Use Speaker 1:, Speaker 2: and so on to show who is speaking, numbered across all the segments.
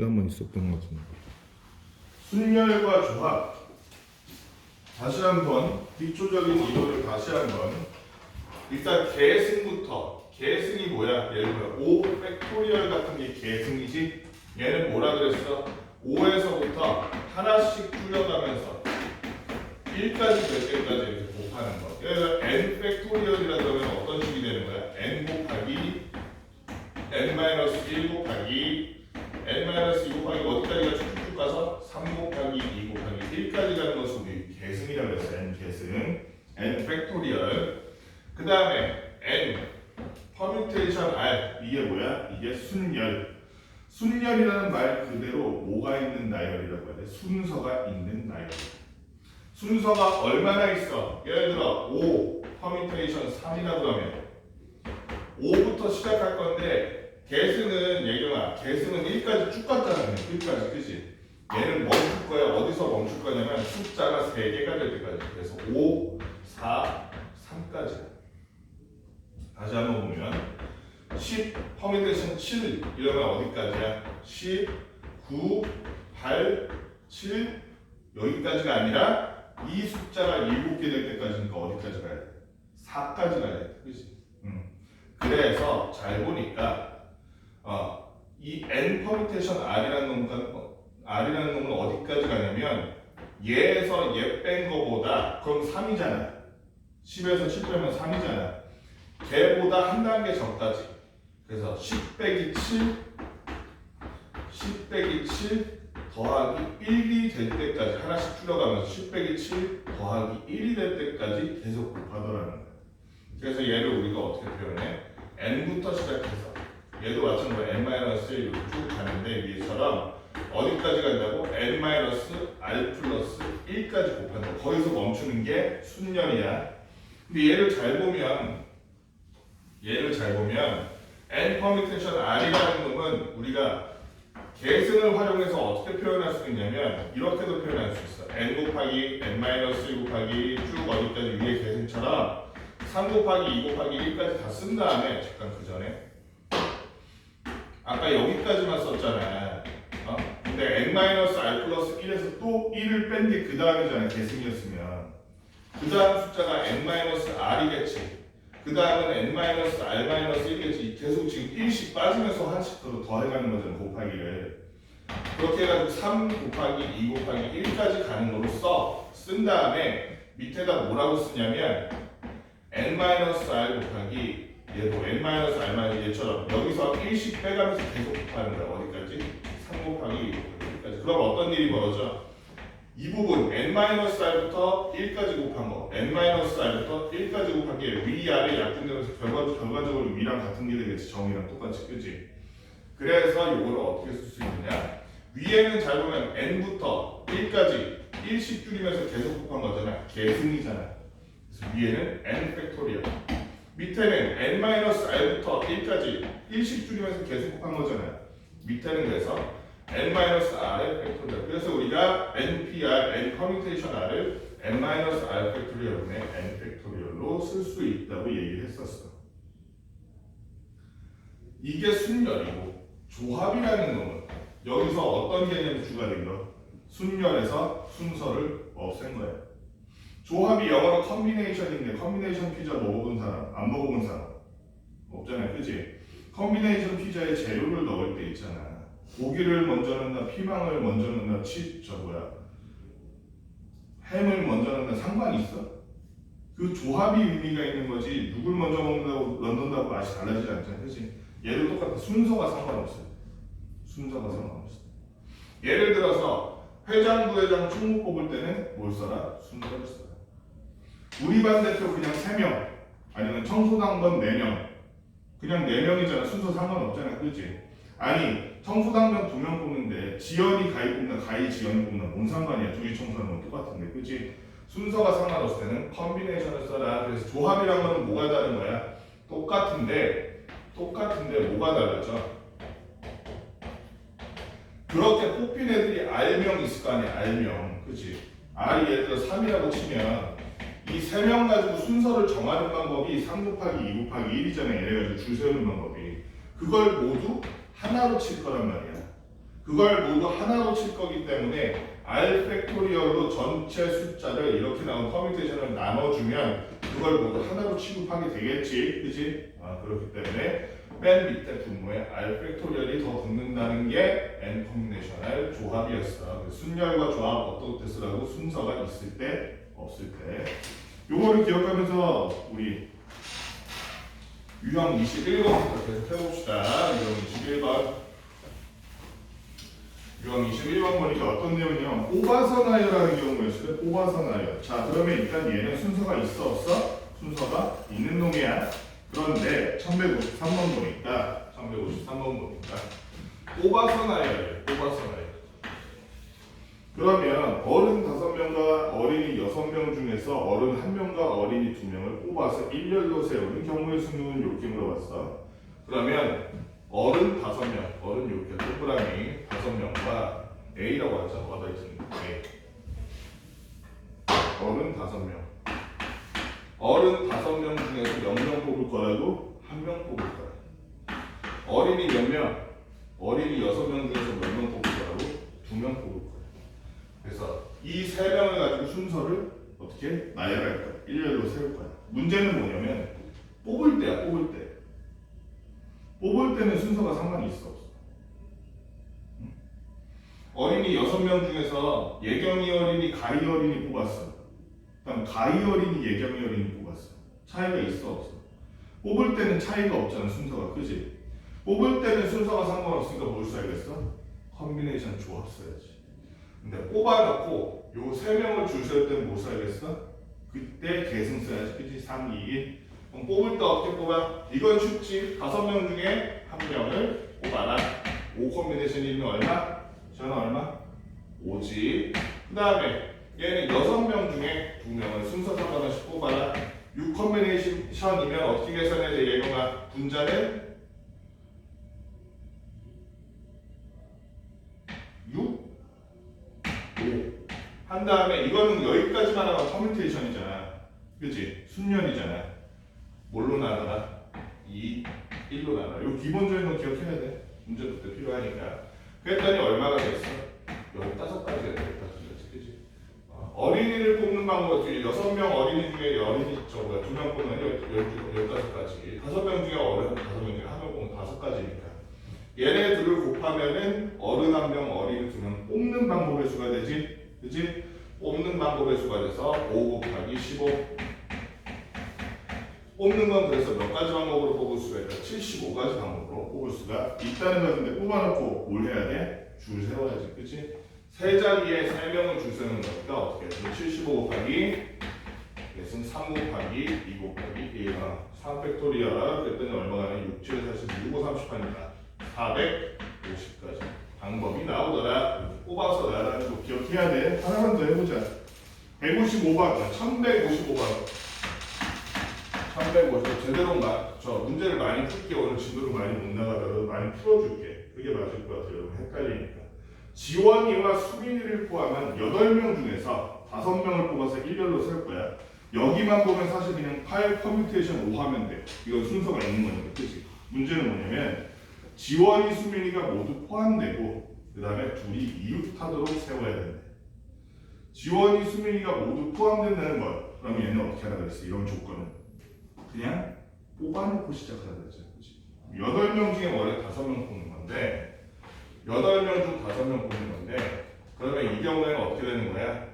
Speaker 1: 한번 있었던 것 같은데.
Speaker 2: 순열과 조합. 다시 한번 기초적인 이론을 다시 한번. 일단 계승부터. 계승이 뭐야? 예를 들어 5 팩토리얼 같은 게 계승이지. 얘는 뭐라 그랬어? 5에서부터 하나씩 줄여가면서 1까지 될 때까지 이렇게 곱하는 거. 예를 들어 n 팩토리얼이라 그러면 어떤 식이 되는 거야? n 곱하기 n-1 곱하기 n-2 곱하기 어디까지가 쭉쭉 가서 3 곱하기 2 곱하기 1까지 가는 것을 우리 계승이라고 했어요. n 계승, n 팩토리얼. 그 다음에 n 퍼뮤테이션 r, 이게 뭐야? 이게 순열. 순열이라는 말 그대로 뭐가 있는 나열이라고 해야 돼? 순서가 있는 나열. 순서가 얼마나 있어? 예를 들어 5 퍼뮤테이션 3이라고 하면 5부터 시작할 건데 계승은 예경아, 계승은 1까지 쭉 갔잖아. 1까지, 그치? 얘는 멈출 거야. 어디서 멈출 거냐면 숫자가 3개가 될 때까지. 그래서 5, 4, 3까지. 다시 한번 보면 10 퍼뮤테이션 7 이러면 어디까지야? 10, 9, 8, 7 여기까지가 아니라 이 숫자가 7개 될 때까지니까 어디까지 가야 돼? 4까지 가야 돼. 그치? 그래서 잘 보니까 이 n 퍼뮤테이션 r이라는 놈은 어디까지 가냐면 얘에서 얘 뺀 거보다 그럼 3이잖아. 10에서 7 빼면 3이잖아. 걔보다 한 단계 전까지. 그래서 10 빼기 7 10 빼기 7 더하기 1이 될 때까지 하나씩 줄여가면서 10 빼기 7 더하기 1이 될 때까지 계속 곱하더라는 거야. 그래서 얘를 우리가 어떻게 표현해? n부터 시작해서 얘도 마찬가지로 n-1 쭉 가는데 위에처럼 어디까지 간다고? n-r 플러스 1까지 곱한다. 거기서 멈추는 게 순열이야. 근데 얘를 잘 보면 n 퍼뮤테이션 r이라는 놈은 우리가 계승을 활용해서 어떻게 표현할 수 있냐면 이렇게도 표현할 수 있어. n 곱하기 n-1 곱하기 쭉 어디까지 위에 계승처럼 3 곱하기 2 곱하기 1까지 다 쓴 다음에 잠깐 그 전에 아까 여기까지만 썼잖아. 근데 n-r 플러스 1에서 또 1을 뺀 게 그 다음이잖아. 계승이었으면 그 다음 숫자가 n-r이겠지. 그 다음은 n-r-1겠지. 계속 지금 1씩 빠지면서 한씩 더해가는 거잖아. 곱하기를. 그렇게 해가지고 3 곱하기 2 곱하기 1까지 가는 거로 쓴 다음에 밑에다 뭐라고 쓰냐면 n-r 곱하기 얘도 n-r 얘처럼 여기서 1씩 빼가면서 계속 곱하는 거야. 어디까지? 3 곱하기 2 곱하기 1까지. 그럼 어떤 일이 벌어져? 이 부분 n-r부터 1까지 곱한 거 n-r부터 1까지 곱한 게 위아래 약분되면서 결과적으로 위랑 같은 게 되겠지. 정이랑 똑같이. 그치? 그래서 이거를 어떻게 쓸 수 있느냐, 위에는 잘 보면 n부터 1까지 1씩 줄이면서 계속 곱한 거잖아. 계승이잖아. 그래서 위에는 n 팩토리얼, 밑에는 n-r부터 1까지 1씩 줄이면서 계속 곱한 거잖아. 밑에는 그래서 n-r의 팩토리얼. 그래서 우리가 npr, n 커뮤테이션 r을 n-r 팩토리얼분의 n 팩토리얼로 쓸 수 있다고 얘기를 했었어. 이게 순열이고, 조합이라는 놈은 여기서 어떤 개념이 추가된 거? 순열에서 순서를 없앤 거야. 조합이 영어로 컨비네이션인데 컨비네이션 피자 먹어본 사람, 안 먹어본 사람 없잖아요. 그치? 컨비네이션 피자에 재료를 넣을 때 있잖아. 고기를 먼저 넣나, 피망을 먼저 넣나, 햄을 먼저 넣나 상관이 있어? 그 조합이 의미가 있는 거지. 누굴 먼저 넣는다고 맛이 달라지지 않잖아. 그치? 얘도 똑같아. 순서가 상관없어요. 순서가 상관없어. 예를 들어서 회장, 부회장 총무 뽑을 때는 뭘 써라? 순서를 써라. 우리 반 대표 그냥 3명, 아니면 청소당번 4명, 그냥 4명이잖아. 순서 상관없잖아. 그치? 아니, 청소당번 2명 뽑는데 지연이 가희 뽑나 가희 지연이 뽑나 뭔 상관이야. 둘이 청소하는 건 똑같은데. 그치? 순서가 상관없을 때는 컨비네이션을 써라. 그래서 조합이란 거는 뭐가 다른 거야? 똑같은데 뭐가 달라져? 그렇게 뽑힌 애들이 R명 있을 거 아니야. R명. 그치? R이 예를 들어 3이라고 치면 이 3명 가지고 순서를 정하는 방법이 3 곱하기 2 곱하기 1이잖아요. 얘네가 줄 세우는 방법이. 그걸 모두 하나로 칠 거란 말이야. 그걸 모두 하나로 칠 거기 때문에 R 팩토리얼로 전체 숫자를 이렇게 나온 퍼뮤테이션을 나눠주면 그걸 모두 하나로 취급하게 되겠지, 그지? 그렇기 때문에 맨 밑에 분모에 R 팩토리얼이 더 붙는다는 게 N 컴비네이셔널 조합이었어. 순열과 조합 어떻게 쓰라고 순서가 있을 때, 없을 때. 요거를 기억하면서 우리 유형 21번부터 계속 해봅시다. 유형 21번. 유형 21번 보니까 어떤 내용이냐면 뽑아서 나열하는 경우였어요. 뽑아서 나열. 자, 그러면 일단 얘는 순서가 있어 없어? 순서가 있는 놈이야. 그런데 1153번 보니까 뽑아서 나열이에요. 뽑아서 나열. 그러면 어른 5명과 어린이 6명 중에서 어른 1명과 어린이 2명을 뽑아서 일렬로 세우는 경우의 수는 이렇게 물어봤어. 그러면 어른 5명, 어른 이렇게 동그라미 5명과 A라고 하자. 어덜튼 A. 어른 5명. 어른 5명 중에서 몇 명 뽑을 거라고? 1명 뽑을 거야. 어린이 몇 명? 어린이 6명 중에서 몇 명 뽑을 거라고? 2명 뽑을 거야. 그래서 이 3명을 가지고 순서를 어떻게 나열할 거야. 일렬로 세울 거야. 문제는 뭐냐면 뽑을 때야. 뽑을 때. 뽑을 때는 순서가 상관이 있어 없어? 어린이 6명 중에서 예경이 어린이, 가희 어린이 뽑았어. 그다음 가희 어린이, 예경이 어린이 뽑았어. 차이가 있어 없어? 뽑을 때는 차이가 없잖아. 순서가. 그지? 뽑을 때는 순서가 상관없으니까 뭘 써야겠어? 컨비네이션 조합 써야지. 근데 뽑아놓고 요 3명을 줄 세울 때는 뭐 써야겠어? 그때 계승 써야지. 그치? 3, 2, 1. 그럼 뽑을 때 어떻게 뽑아? 이건 쉽지. 5명 중에 1명을 뽑아라. 5 컨비네이션이 있는 얼마? 저는 얼마? 5지. 그 다음에 얘는 6명 중에 2명을 순서 상관없이 뽑아라. 6 컨비네이션이면 어떻게 계산해야 돼? 얘가 분자는 6, 5. 한 다음에 이거는 여기까지만 하면 퍼뮤테이션이잖아. 그치? 순년이잖아. 뭘로 나눠라? 2, 1로 나눠라. 이 기본적인 건 기억해야 돼. 문제 풀 때 필요하니까. 그랬더니 얼마가 됐어? 15가지가 됐다. 그치? 어린이를 뽑는 방법이 6명 어린이 중에 어린이 2명 뽑으면 15가지. 5명 중에 어른 5명 중에 1명 뽑으면 5가지니까. 얘네 둘을 곱하면은 어른 1명, 어린이 2명 뽑는 방법의 수가 되지? 그치? 뽑는 방법의 수가 돼서 5 곱하기 15. 뽑는 건 그래서 몇 가지 방법으로 뽑을 수가 있다. 75가지 방법으로 뽑을 수가 있다는 것인데 뽑아놓고 뭘 해야 돼? 줄 세워야지. 그치? 세 자리에 3명을 줄 세우는 거니까 어떻게 해? 75 곱하기 얘는 3 곱하기 2 곱하기 1. 3 팩토리얼 그랬더니 얼마가 나냐? 6, 7, 40, 6, 5, 30하니까 450까지 방법이 나오더라. 이렇게 뽑아서 나라는 거 기억해야 돼. 하나만 더 해보자. 155번, 1155번. 350 제대로 저 문제를 많이 풀게. 오늘 진도를 많이 못 나가더라도 많이 풀어줄게. 그게 맞을 것 같아요. 헷갈리니까. 지원이와 수빈이를 포함한 8명 중에서 5명을 뽑아서 일렬로 세울 거야. 여기만 보면 사실 그냥 파일 커뮤테이션 5 하면 돼. 이건 순서가 있는 거니까. 그치? 문제는 뭐냐면 지원이, 수빈이가 모두 포함되고 그 다음에 둘이 이웃하도록 세워야 된대. 지원이, 수빈이가 모두 포함된다는 것. 그럼 얘는 어떻게 하라 그랬어? 이런 조건은 그냥 뽑아놓고 시작하라 그랬죠. 8명 중에 원래 5명 뽑는 건데 8명 중 5명 뽑는 건데 그러면 이 경우에는 어떻게 되는 거야?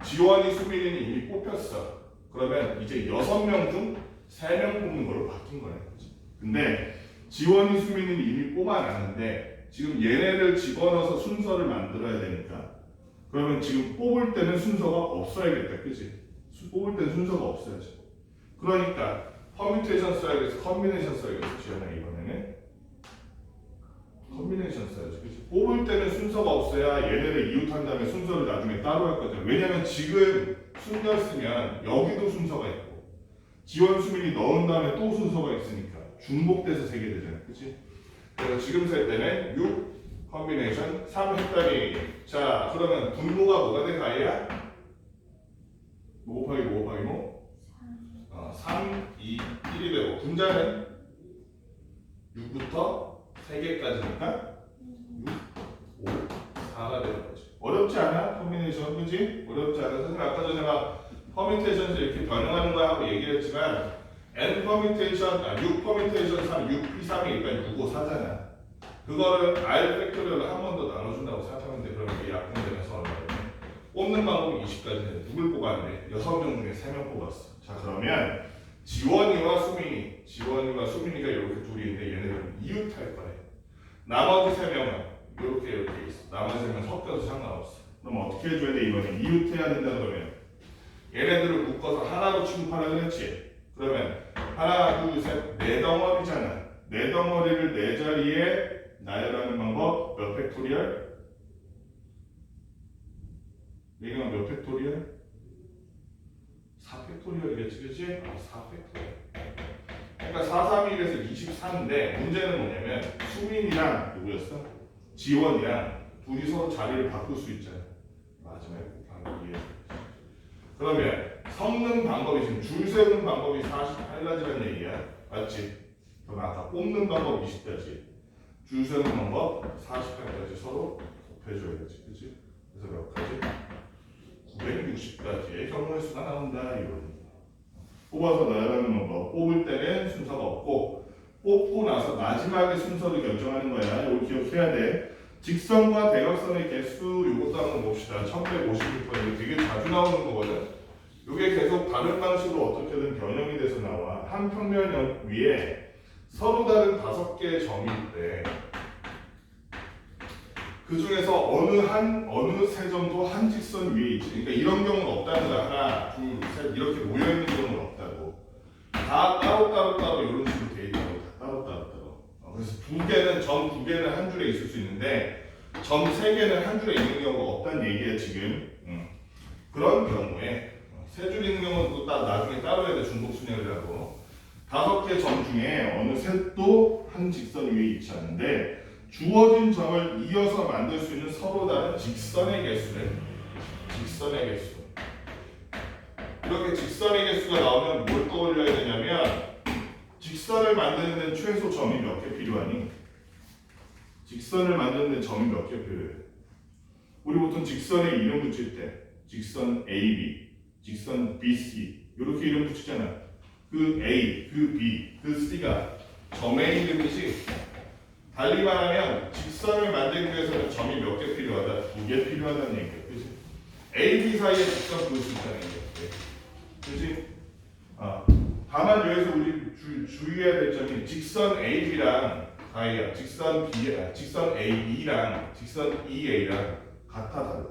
Speaker 2: 지원이, 수빈이는 이미 뽑혔어. 그러면 이제 6명 중 3명 뽑는 걸로 바뀐 거야. 근데 지원이, 수빈이는 이미 뽑아놨는데 지금 얘네를 집어넣어서 순서를 만들어야 되니까 그러면 지금 뽑을 때는 순서가 없어야겠다. 그치? 뽑을 때는 순서가 없어야지. 그러니까 퍼뮤테이션 써야겠어. 컨비네이션 써야겠어. 지원아 이번에는 컨비네이션 써야지. 그치? 뽑을 때는 순서가 없어야 얘네를 이웃한 다음에 순서를 나중에 따로 할 거잖아. 왜냐면 지금 순서 쓰면 여기도 순서가 있고 지원, 수빈이 넣은 다음에 또 순서가 있으니까 중복돼서 세게 되잖아. 그치? 그래서 지금 셀 때는 6 컨비네이션 3 헷갈리. 자 그러면 분모가 뭐가 돼? 가이야? 뭐 곱하기 뭐 곱하기 뭐? 3, 2, 1이 되고 분자는 6부터 3개까지니까 6 않아? 퍼뮤테이션, 그지? 어렵지 않아. 선생님 아까 전에 막 퍼뮤테이션에서 이렇게 변형하는 거야 하고 얘기를 했지만 n 퍼뮤테이션, 6 퍼뮤테이션 3, 6p3이니까 6, 5, 4잖아. 그거를 r 팩토리얼로 한 번 더 나눠준다고 생각하면 돼. 그러면 이게 약분되면서 얼마냐? 뽑는 방법이 20까지는 누굴 뽑았는데 6명 중에 3명 뽑았어. 자 그러면 지원이와 수민이가 이렇게 둘이 있는데 얘네들은 이웃할 거야. 나머지 3명은 이렇게 있어. 나머지 3명은 섞여도 상관없어. 그럼 어떻게 해줘야 돼? 이번에 이웃해야 된다 그러면 얘네들을 묶어서 하나로 취급하라 그랬지? 그러면 하나, 둘, 셋, 네 덩어리잖아. 네 덩어리를 네 자리에 나열하는 방법 몇 팩토리얼? 얘가 몇 팩토리얼? 4팩토리얼이겠지, 그치? 4팩토리얼. 그러니까 4, 3, 1에서 24인데 문제는 뭐냐면 수민이랑 누구였어? 지원이랑 둘이 서로 자리를 바꿀 수 있잖아. 마지막에 곱하기 2에. 그러면 섞는 방법이 지금 줄 세우는 방법이 48가지라는 얘기야. 맞지? 그럼 아까 뽑는 방법 20가지. 줄 세우는 방법 48가지 서로 곱해줘야지. 그치? 그래서 몇 가지? 960가지의 경우의 수가 나온다. 이런. 뽑아서 나열하는 방법. 뽑을 때는 순서가 없고 뽑고 나서 마지막에 순서를 결정하는 거야. 이거 기억해야 돼. 직선과 대각선의 개수 이것도 한번 봅시다. 1156번 이거 되게 자주 나오는 거거든. 이게 계속 다른 방식으로 어떻게든 변형이 돼서 나와. 한 평면 위에 서로 다른 5개의 점이 있대. 그 중에서 어느 세 점도 한 직선 위에 있지. 그러니까 이런 경우는 없다는 거야. 하나, 둘, 셋 이렇게 모여 있는 경우는 없다고. 다 따로 이런 식으로 돼 있다고. 다 따로. 그래서 점 두 개는 한 줄에 있을 수 있는데 점 3개는 한 줄에 있는 경우가 없다는 얘기야 지금. 그런 경우에 세 줄 있는 경우는 또 나중에 따로 해야 돼. 중복순열이라고. 5개 점 중에 어느 셋도 한 직선 위에 있지 않은데 주어진 점을 이어서 만들 수 있는 서로 다른 직선의 개수. 이렇게 직선의 개수가 나오면 뭘 떠올려야 되냐면 직선을 만드는 데는 최소 점이 몇 개 필요하니? 직선을 만드는 데 점이 몇 개 필요해? 우리 보통 직선에 이름 붙일 때 직선 AB, 직선 BC 이렇게 이름 붙이잖아. 그 A, 그 B, 그 C가 점의 이름이지. 달리 말하면 직선을 만들기 위해서는 점이 몇 개 필요하다? 2개 필요하다는 얘기야. 그치? A, B 사이에 직선 그을 수 있다는 얘기야. 그치? 다만 여기서 우리 주의해야 될 점이 직선 AB랑 직선 AB랑 직선 EA랑 같아 달라.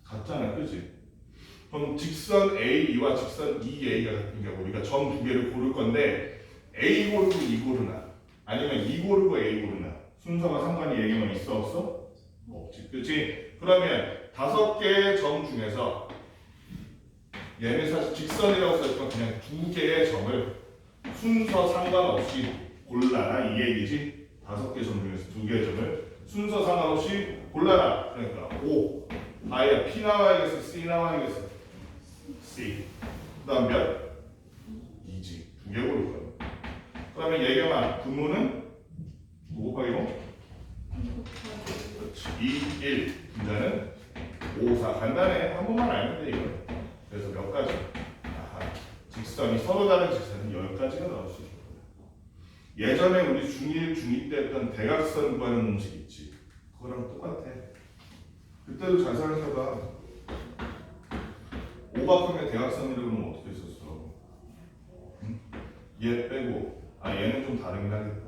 Speaker 2: 같잖아, 그치? 그럼 직선 AE와 직선 EA가 같은 경우 우리가 점 2개를 고를 건데 A 고르고 E 고르나 아니면 E 고르고 A 고르나 순서가 상관이 얘기만 있어 없어? 없지, 그치? 그러면 5개의 점 중에서 얘는 사실 직선이라고 써있지만 그냥 2개의 점을 순서 상관없이 골라라 이 얘기지. 5개 점 중에서 2개의 점을 순서 상관없이 골라라. 그러니까 O 아예 P 나와야겠어, C 나와야겠어. C. 그다음 몇? 2지. 2개 고를 거야. 그러면 예경아 분모는 5 곱하기 5? 그렇지. 2, 1. 분자는 5, 4. 간단해. 한 번만 알면 돼 이거. 그래서 몇 가지? 직선이 서로 다른 직선은 10가지가 나올 수 있는 거야. 예전에 우리 중1, 중2 때 했던 대각선 구하는 공식 있지. 그거랑 똑같아. 그때도 잘 생각해봐. 5가 크면 대각선이라고 하면 어떻게 썼어? 응? 얘 빼고 얘는 좀 다르긴 하겠다.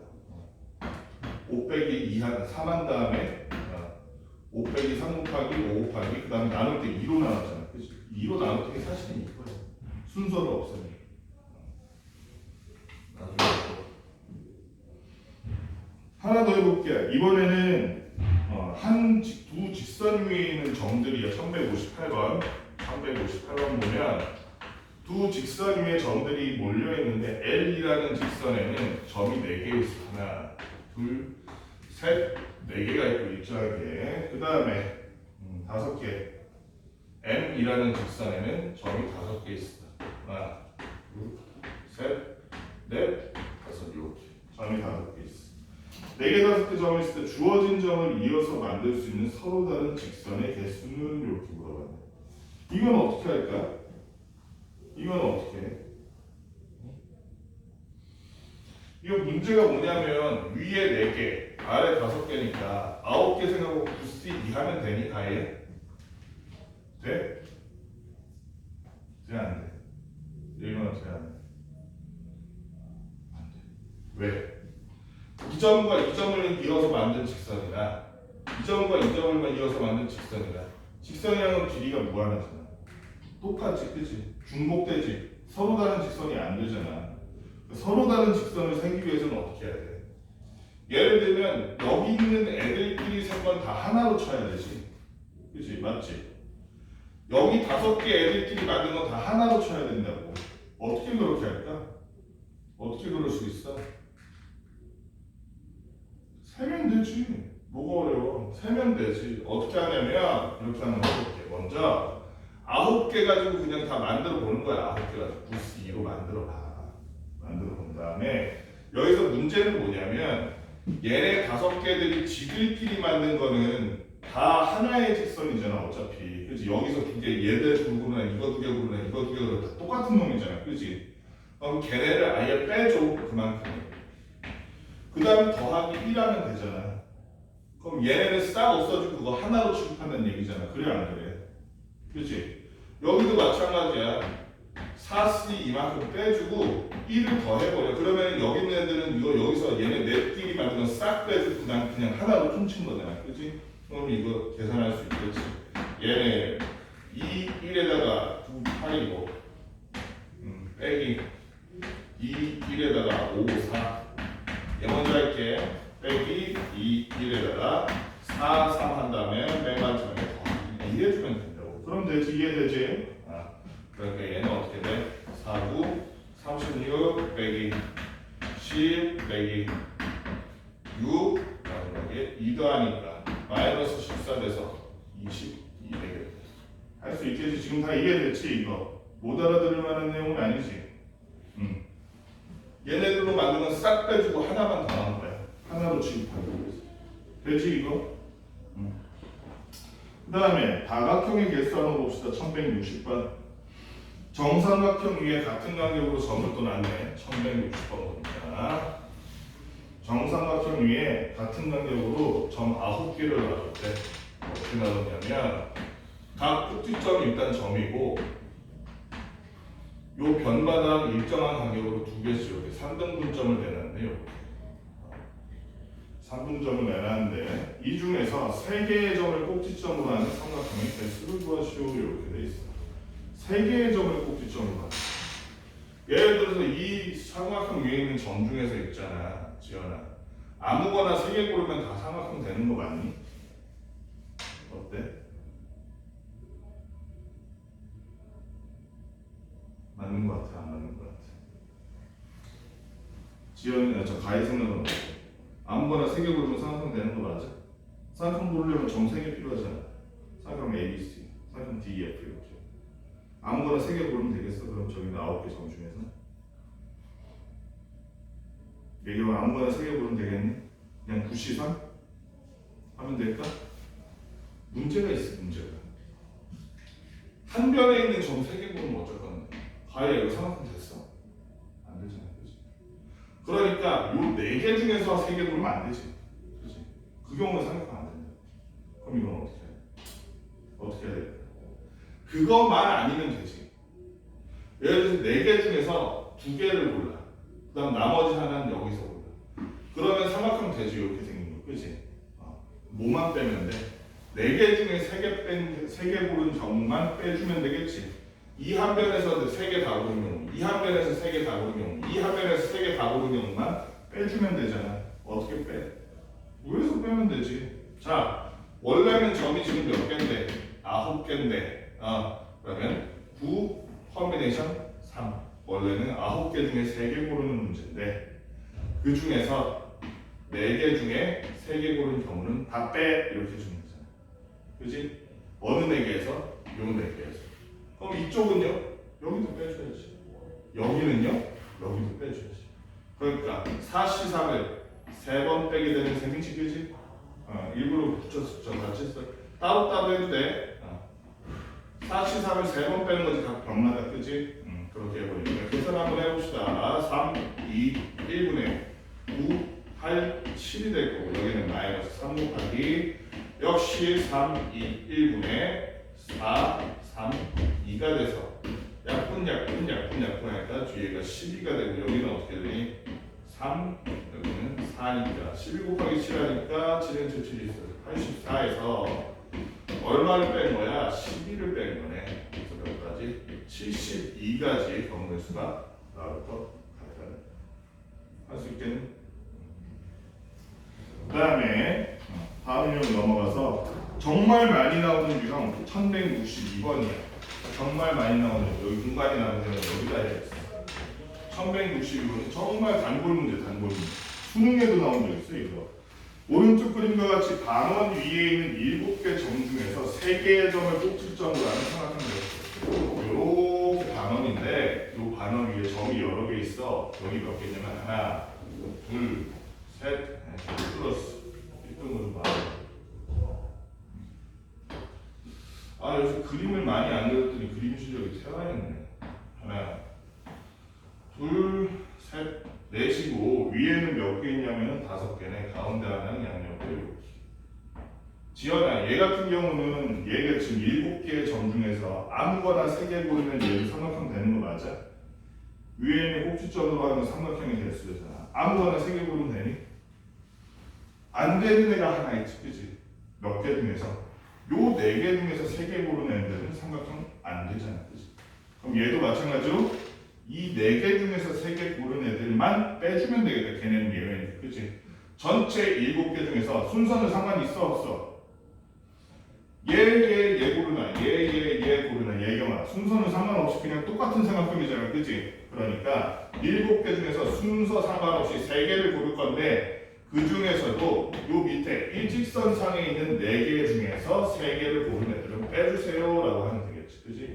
Speaker 2: 5 빼기 2 3한 다음에 5 빼기 3 곱하기 5 곱하기 그 다음에 나눌 때 2로 나눴잖아. 그치? 2로 나눌 때 사실은 이거야. 순서를 없애니. 하나 더 해볼게. 이번에는 두 직선 위에 있는 점들이야. 1158번 보면 두 직선 위에 점들이 몰려있는데 L이라는 직선에는 점이 4개 있어. 하나, 둘, 셋, 4개가 있고 일정하게. 그 다음에 5개 M이라는 직선에는 점이 5개 있어. 하나, 둘, 셋, 넷, 5 이렇게 점이 5개 있어. 4개, 5개 점을 있을 때 주어진 점을 이어서 만들 수 있는 서로 다른 직선의 개수는 이렇게 물어봤네. 이건 어떻게 할까? 이건 어떻게 해? 이거 문제가 뭐냐면 위에 4개, 아래 5개니까 9개 생각하고 9C 2 하면 되니 가에? 돼? 돼? 안 돼? 이건 어떻게 안 돼? 안 돼. 왜? 이 점과 이 점을 이어서 만든 직선이나 이 점과 이 점을 이어서 만든 직선이나 직선이랑은 길이가 무한하잖아. 똑같지, 그치? 중복되지. 서로 다른 직선이 안 되잖아. 서로 다른 직선을 세기 위해서는 어떻게 해야 돼? 예를 들면 여기 있는 애들끼리 센 건 다 하나로 쳐야 되지. 그치? 맞지? 여기 5개 애들끼리 만든 건 다 하나로 쳐야 된다고. 어떻게 그렇게 할까? 어떻게 그럴 수 있어? 세면 되지. 뭐가 어려워? 세면 되지. 어떻게 하냐면 이렇게 하는 거 볼게. 먼저 9개 가지고 그냥 다 만들어 보는 거야. 9개 가지고 9C2로 만들어 봐. 만들어 본 다음에 여기서 문제는 뭐냐면 얘네 5개들이 지들끼리 만든 거는 다 하나의 직선이잖아 어차피. 그렇지? 여기서 2개 얘들 구르나 이거 2개 구르나 이거 2개 구르나 다 똑같은 놈이잖아. 그렇지? 그럼 걔네를 아예 빼줘 그만큼. 그 다음 더하기 1하면 되잖아. 그럼 얘네는 싹 없어지고 그거 하나로 취급한다는 얘기잖아. 그래 안 그래? 그렇지? 여기도 마찬가지야. 4C 이만큼 빼주고 1을 더해버려. 그러면 여기 있는 애들은 이거 여기서 얘네 넷끼리 만든 건 싹 빼주고 그냥 하나로 퉁친 거잖아. 그치? 그럼 이거 계산할 수 있겠지. 얘네 2, 1에다가 9, 8이고 빼기 2, 1에다가 5, 4 얘 먼저 할게. 빼기 2, 1에다가 4, 3 한 다음에 맨 마지막에 더하기 이해해주면 된다고. 그럼 되지. 이해되지? 그러니까 얘는 어떻게 돼? 4, 9, 36 빼기 10 빼기 6 마지막에 2 더하니까 마이너스 14 돼서 22 되겠다. 할 수 있겠지? 지금 다 이해됐지? 이거 못 알아들을 만한 내용은 아니지? 얘네들로 만든 건 싹 빼주고 하나만 더 하는 거야. 하나로 취급하는 거지. 되지 이거? 그 다음에 다각형의 개수 한번 봅시다. 1160번. 정삼각형 위에 같은 간격으로 점을 또 놨네. 1160번 보니까 정삼각형 위에 같은 간격으로 점 9개를 놔줬대. 어떻게 놔뒀냐면 각 꼭지점이 일단 점이고 요 변마당 일정한 간격으로 2개씩 이렇게 3등분점을 내놨네요. 3분점을 내놨는데 이 중에서 3개의 점을 꼭지점으로 하는 삼각형의 개수를 구하시오. 이렇게 돼 있어. 3개의 점을 꼭지점으로 하는. 예를 들어서 이 삼각형 위에 있는 점 중에서 있잖아, 지연아. 아무거나 3개 고르면 다 삼각형 되는 거 맞니? 어때? 맞는 거 같아, 안 맞는 거 같아? 지연이 저 가히 생각은 어때? 아무거나 3개 고르면 삼각형 되는 거 맞아? 삼각형 고르려면 점 3개 필요하잖아. 삼각형 A, B, C, 삼각형 D, E, F 이렇게. 아무거나 3개 고르면 되겠어? 그럼 저기 9개 점 중에서? 얘기하면 아무거나 3개 고르면 되겠니? 그냥 9C 3? 하면 될까? 문제가 있어, 문제가. 한 변에 있는 점 3개 고르면 어쩔 건데? 과연 이거 삼각형 됐어? 안 되잖아, 그치? 그러니까 요 4개 중에서 3개 고르면 안 되지, 그치? 그 경우는 삼각형 안 된다. 그럼 이건 어떻게 해? 어떻게 해야 돼? 그것만 아니면 되지. 예를 들어서 4개 중에서 2개를 골라. 그 다음 나머지 하나는 여기서 골라. 그러면 삼각형 되지. 이렇게 생긴 거. 그치? 뭐만 빼면 돼? 4개 중에 3개 고른 경우만 빼주면 되겠지. 이 한 변에서 3개 다 고른 경우, 이 한 변에서 3개 다 고른 경우, 이 한 변에서 3개 다 고른 경우만 빼주면 되잖아. 어떻게 빼? 위에서 빼면 되지. 자, 원래는 점이 지금 몇 개인데? 9개인데. 그러면 9 커뮤니케이션 3. 원래는 9개 중에 3개 고르는 문제인데 그 중에서 4개 중에 3개 고른 경우는 다 빼. 이렇게 주는 거잖아. 그지? 어느 4개에서? 요 4개에서. 그럼 이쪽은요? 여기도 빼줘야지. 여기는요? 여기도 빼줘야지. 그러니까 4C3을 3번 빼게 되는 셈이지, 그지? 일부러 붙였었죠. 같이 했어. 따로따로 해도 돼. 4C3을 3번 빼는 거지, 각 병마다, 그지? 그렇게 해버리면. 계산 한번 해봅시다. 3, 2, 1분의 9, 8, 7이 될 거고, 여기는 마이너스 3 곱하기, 역시 3, 2, 1분의 4, 3, 2가 돼서, 약분 하니까 뒤에가 12가 되고, 여기는 어떻게 되니? 3, 여기는 4니까 12 곱하기 7 하니까 7은 7이 있어요. 84에서 얼마를 뺀 거야? 12를 뺀 거네. 그래서 몇 가지? 72가지 경우의 수가 나올 것 같아요. 할 수 있겠니? 그 다음에 다음 유형 넘어가서 정말 많이 나오는 유형 1162번이야. 정말 많이 나오는 여기 공간이 나오는 데는 여기다 해야겠어. 1162번이 정말 단골 문제. 수능에도 나온 적 있어 이거. 오른쪽 그림과 같이 반원 위에 있는 7개 점 중에서 3개의 점을 꼭지점으로 하는 삼각형을 했어. 요렇게 반원인데 요 반원 위에 점이 여러 개 있어. 여기 몇 개냐면 하나, 둘, 셋, 플러스 1등으로 봐. 요새 그림을 많이 안 그렸더니 그림 실력이 퇴화했네. 하나, 둘, 셋, 넷이고 위에는 몇 개 있냐면은 5개네. 가운데 하나는 양옆에 7개. 지연아, 얘 같은 경우는 얘가 지금 7개의 점 중에서 아무거나 3개 고르면 얘도 삼각형 되는 거 맞아? 위에 있는 꼭지점으로 하는 삼각형이 될 수 있잖아. 아무거나 3개 고르면 되니? 안 되는 애가 하나 있지, 그치? 몇 개 중에서 요 4개 중에서 3개 고르는 애들은 삼각형 안 되잖아, 그치? 그럼 얘도 마찬가지로 이 4개 중에서 3개 고른 애들만 빼주면 되겠다. 걔네는 예외니까, 그치? 전체 7개 중에서 순서는 상관이 있어, 없어? 얘 고르나, 얘 고르나, 얘경아. 순서는 상관없이 그냥 똑같은 삼각형이잖아, 그치? 그러니까 7개 중에서 순서 상관없이 3개를 고를 건데 그 중에서도 요 밑에 일직선상에 있는 4개 중에서 3개를 고른 애들은 빼주세요 라고 하면 되겠지, 그치?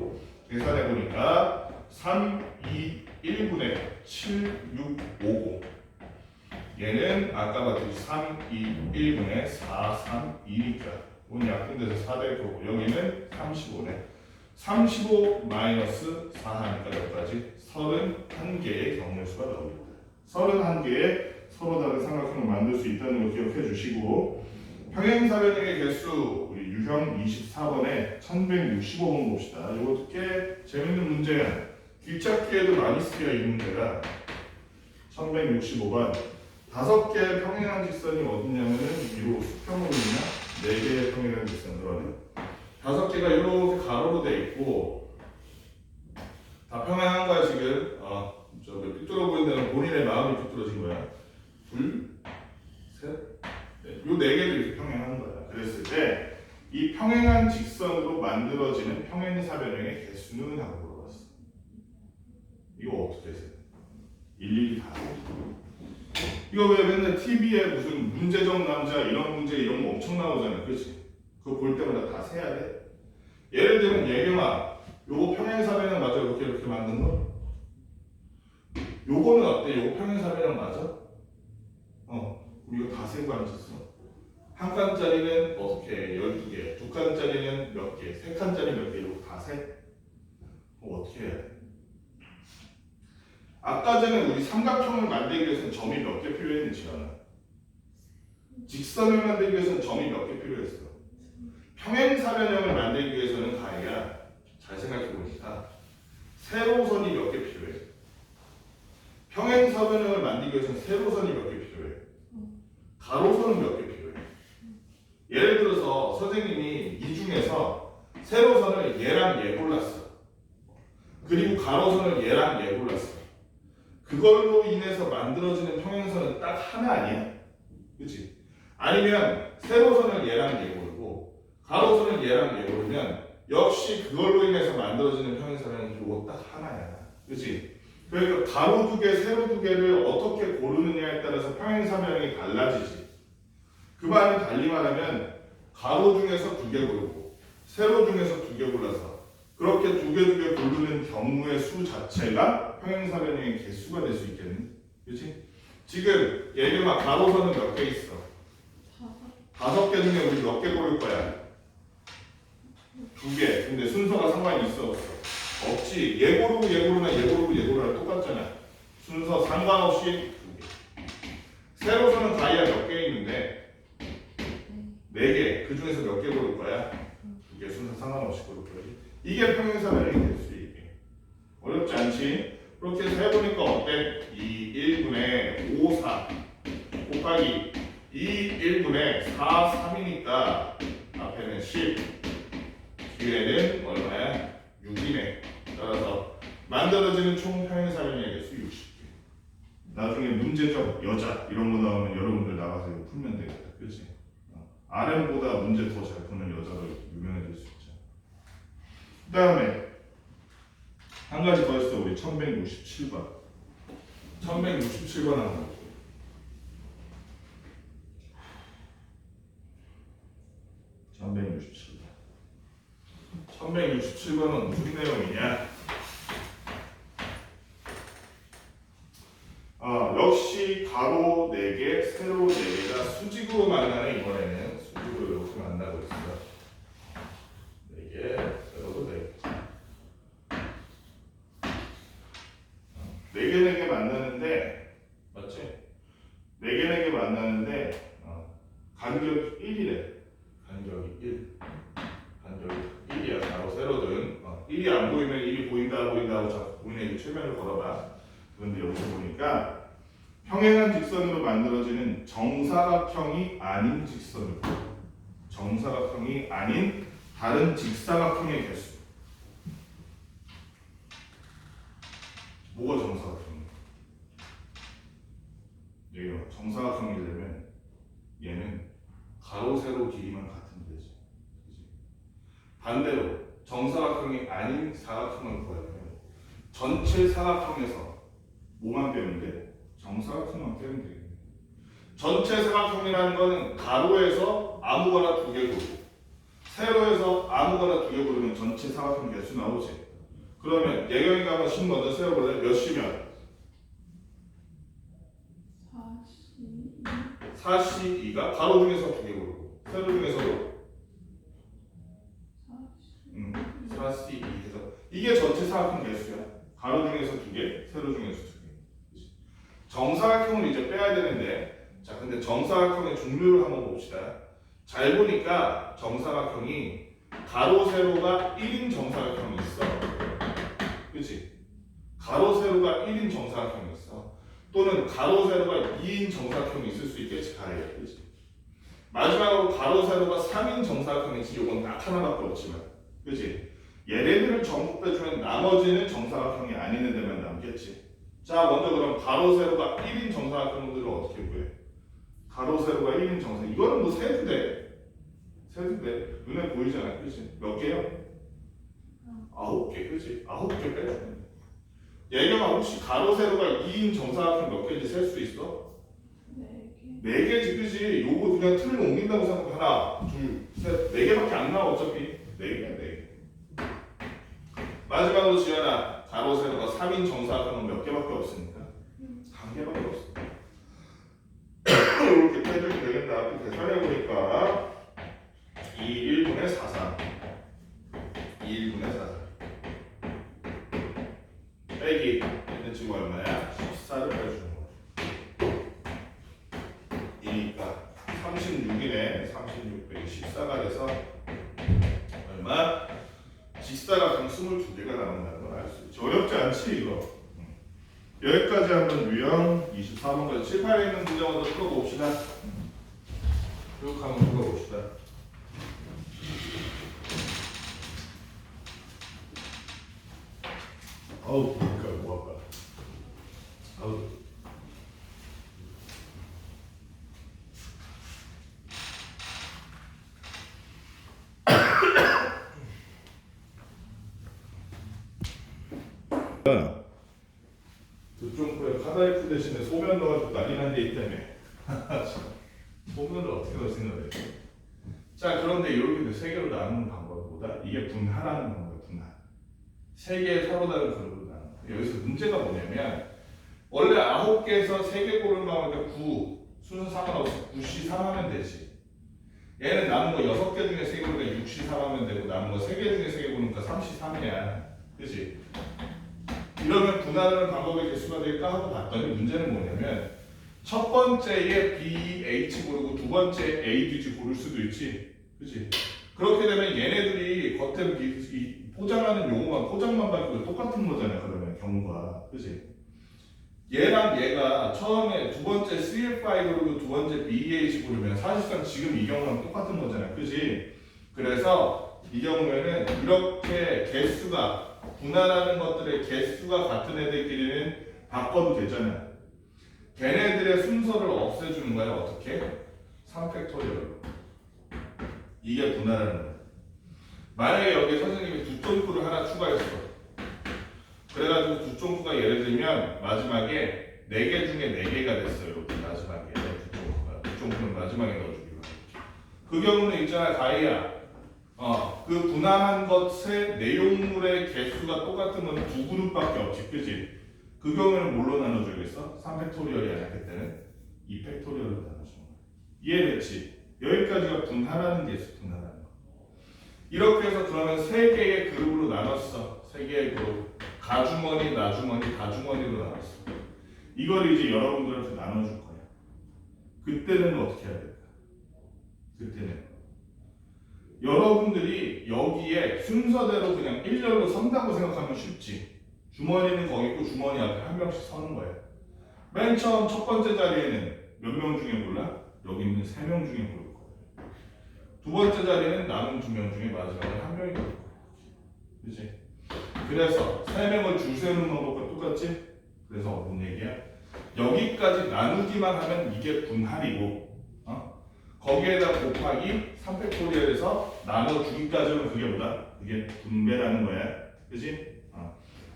Speaker 2: 계산해보니까 3, 2, 1분의 7, 6, 5, 5 얘는 아까 봤듯이 3, 2, 1분의 4, 3, 2니까 오늘 약분돼서 4 될 거고 여기는 35네 35 마이너스 4 하니까 여기까지 31개의 경우의 수가 나옵니다. 31개의 서로 다른 삼각형을 만들 수 있다는 거 기억해 주시고 평행사변형의 개수 우리 유형 24번에 1165번 봅시다. 이것도 꽤 재밌는 문제야. 길찾기에도 많이 쓰여 있는 문제가 1165번 5개의 평행한 직선이 어디냐면은 위로 수평으로 있나? 4개의 평행한 직선으로 하네. 5개가 이렇게 가로로 돼 있고 다 평행한 거야 지금. 삐뚤어 보인다는 본인의 마음이 삐뚤어진 거야. 둘, 셋, 넷. 요 4개도 이렇게 평행한 거야. 그랬을 때 이 평행한 직선으로 만들어지는 평행사변형의 개수는 하고 물어봤어. 이거 어떻게 해서? 일일이 다 이거 왜 맨날 TV에 무슨 문제적 남자 이런 문제 이런 거 엄청 나오잖아, 그렇지? 그거 볼 때마다 다 세야 돼. 예를 들면 예경아, 요거 평행사변형 맞아? 이렇게 만든 거? 요거는 어때? 요거 평행사변형 맞아? 그럼 이거 다 세고 앉았어. 한 칸짜리는 어떻게 해? 12개, 두 칸짜리는 몇 개, 세 칸짜리 몇 개, 이거 다 세? 그럼 어떻게 해야 돼? 아까 전에 우리 삼각형을 만들기 위해서는 점이 몇 개 필요했는지 알아? 직선을 만들기 위해서는 점이 몇 개 필요했어? 평행사변형을 만들기 위해서는 가희야 잘 생각해보니까 세로선이 몇 개 필요해? 평행사변형을 만들기 위해서는 세로선이 몇 개 필요해? 가로선은 몇 개 필요해? 예를 들어서 선생님이 이 중에서 세로선을 얘랑 얘 골랐어. 그리고 가로선을 얘랑 얘 골랐어. 그걸로 인해서 만들어지는 평행선은 딱 하나 아니야? 그치? 아니면 세로선을 얘랑 얘 고르고 가로선을 얘랑 얘 고르면 역시 그걸로 인해서 만들어지는 평행선은 이거 딱 하나야. 그치? 그러니까 가로 2개, 세로 2개를 어떻게 고르느냐에 따라서 평행사변형이 달라지지. 그 말은 달리 말하면 가로 중에서 2개 고르고 세로 중에서 2개 골라서 그렇게 2개 고르는 경우의 수 자체가 평행사변형의 개수가 될 수 있겠니? 그렇지? 지금 얘네만 가로선은 몇 개 있어? 5개 중에 우리 몇 개 고를 거야? 2개. 근데 순서가 상관이 있어 없어? 없지. 얘 고르고 얘 고르나 얘 고르고 얘 고르나 똑같잖아. 순서 상관없이 2개. 세로선은 다이아 몇 개 있는데 4개. 그 중에서 몇 개 고를 거야? 2개. 순서 상관없이 고를 거야. 이게 평행사변이 될 수 있게. 어렵지 않지? 그렇게 해서 해보니까 어때? 2 1분의 5 4 곱하기 2 1분의 4 3이니까 앞에는 10 뒤에는 얼마야? 6이네. 따라서 만들어지는 총 평행사변의 개수 60개. 나중에 문제적 여자 이런 거 나오면 여러분들 나가서 이거 풀면 되겠다. 그치? RM보다 문제 더 잘 푸는 여자로 유명해질 수 있죠. 그 다음에 한 가지 더 있어. 우리 1167번 1167번 한번 볼게요. 1167번은 무슨 내용이냐? 역시 가로 4개, 세로 4개가 수직으로 만나는 이번에는 수직으로 이렇게 만나고 있어요. 4개, 세로도 4개. 4개 만나는데, 맞지? 4개 만나는데, 간격이 1이래. 간격이 1. 간격이 1이야. 가로, 세로든. 1이 안 보이면 1이 보인다 하고 자꾸 보이는 최면을 걸어봐. 그런데 여기서 보니까 평행한 직선으로 만들어지는 정사각형이 아닌 직선으로 정사각형이 아닌 다른 직사각형의 개수. 뭐가 정사각형이야? 여기가 정사각형이려면 얘는 가로 세로 길이만 같으면 되지. 그치? 반대로 정사각형이 아닌 사각형을 구하려면 전체 사각형에서 뭐만 빼면 돼? 정사각형만 빼면 되겠네. 전체 사각형이라는 거는 가로에서 아무거나 2개 고르고 세로에서 아무거나 2개 고르면 전체 사각형 개수 나오지. 그러면 예경이가 한번 10 먼저 세어볼래? 몇 시면? 42가 가로 중에서 2개 고르고 세로 중에서도 42해서 이게 전체 사각형 개수야. 가로 중에서 2개, 세로 중에서 2개. 정사각형을 이제 빼야 되는데, 자, 근데 정사각형의 종류를 한번 봅시다. 잘 보니까 정사각형이 가로, 세로가 1인 정사각형이 있어. 그치? 가로, 세로가 1인 정사각형이 있어. 또는 가로, 세로가 2인 정사각형이 있을 수 있겠지, 가로에. 그치? 마지막으로 가로, 세로가 3인 정사각형이지, 이건 딱 하나밖에 없지만. 그치? 얘네들을 전부 빼주면 나머지는 정사각형이 아닌 데만 남겠지. 자, 먼저 그럼 가로, 세로가 1인 정사각형들을 어떻게 구해? 가로, 세로가 1인 정사각형. 이거는 뭐 세도 돼. 세도 돼. 눈에 보이잖아. 그치? 몇 개요? 9개. 그치? 9개 빼주면 돼. 얘가 혹시 가로, 세로가 2인 정사각형 몇 개인지 셀 수 있어? 4개. 4개지, 그치? 요거 그냥 틀을 옮긴다고 생각해. 하나, 둘, 셋. 4개밖에 안 나와, 어차피. 4개야, 4개. 마지막으로 지연아, 가로, 세로가 3인 정사각형은 몇 개밖에 없으니까? 1개밖에 없어. 이렇게 빼주면 되겠다. 앞에 계산해보니까 2 1분의 4, 3 2 1분의 4, 4 빼기 얘는 지금 얼마야? 14를 빼주는 거야. 이니까 36이네. 36 빼기 14가 돼서 얼마? 직사각형 22개가 나온다는 걸 알 수 있지. 어렵지 않지 이거. 여기까지 한번 유형 24번까지 7, 8에 있는 문제 먼저 풀어봅시다. 쭉 한번 풀어봅시다. 아우 그러니까 뭐 할까? 아우. 두종코에 카다이프 대신에 소면 넣어가지고 난리 난 데 있다며. 소면을 어떻게 넣을 생각해? 자, 그런데 이렇게 세 개로 나누는 방법보다 이게 분할하는 방법이야. 분할. 세 개의 서로 다른 그룹으로 나누는. 여기서 문제가 뭐냐면 원래 9개에서 3개 고르는 방법이니까 9 순서 상관없이 9시 3하면 되지. 얘는 남은 거 6개 중에 3개 고르니까 6시 3하면 되고 남은 거 3개 중에 3개 고르니까 3시 3이야. 그치? 이러면 분할하는 방법의 개수가 될까 하고 봤더니 문제는 뭐냐면 첫 번째에 B, H 고르고 두 번째에 A, B, G 고를 수도 있지. 그치? 그렇게 되면 얘네들이 겉에 이 포장하는 용어만 포장만 바뀌고 똑같은 거잖아요. 그러면 경우가. 그치? 얘랑 얘가 처음에 두 번째 CFI 고르고 두 번째 BH 고르면 사실상 지금 이 경우랑 똑같은 거잖아요. 그치? 그래서 이 경우에는 이렇게 개수가 분할하는 것들의 개수가 같은 애들끼리는 바꿔도 되잖아요. 걔네들의 순서를 없애주는 거야. 어떻게? 3팩토리얼로. 이게 분할하는 거야. 만약에 여기 선생님이 두점수를 하나 추가했어. 그래가지고 두점수가 예를 들면 마지막에 4개 중에 4개가 됐어요. 이렇게 마지막에 두점수는 마지막에 넣어주기로. 그 경우는 있잖아, 가이야. 그 분할한 것의 내용물의 개수가 똑같은 건 두 그룹밖에 없지, 그지? 그 경우에는 뭘로 나눠주겠어? 3팩토리얼이 아닐 때는 2팩토리얼로 나눠주는 거야. 이해됐지? 여기까지가 분할하는 개수, 분할하는 거. 이렇게 해서 그러면 3개의 그룹으로 나눴어. 3개의 그룹. 가주머니, 나주머니, 다주머니로 나눴어. 이걸 이제 여러분들한테 나눠줄 거야. 그때는 어떻게 해야 될까? 그때는 여러분들이 여기에 순서대로 그냥 일렬로 선다고 생각하면 쉽지. 주머니는 거기 있고 주머니 앞에 한 명씩 서는 거예요. 맨 처음 첫 번째 자리에는 몇 명 중에 골라? 여기 있는 3명 중에 고를 거예요. 두 번째 자리에는 남은 2명 중에 마지막에 한 명이 고를 거예요. 그치? 그래서 3명을 줄 세우는 방법과 똑같지? 그래서 뭔 얘기야? 여기까지 나누기만 하면 이게 분할이고 거기에다 곱하기 3팩토리얼에서 나눠주기까지는 그게 뭐다? 그게 분배라는 거야. 그치?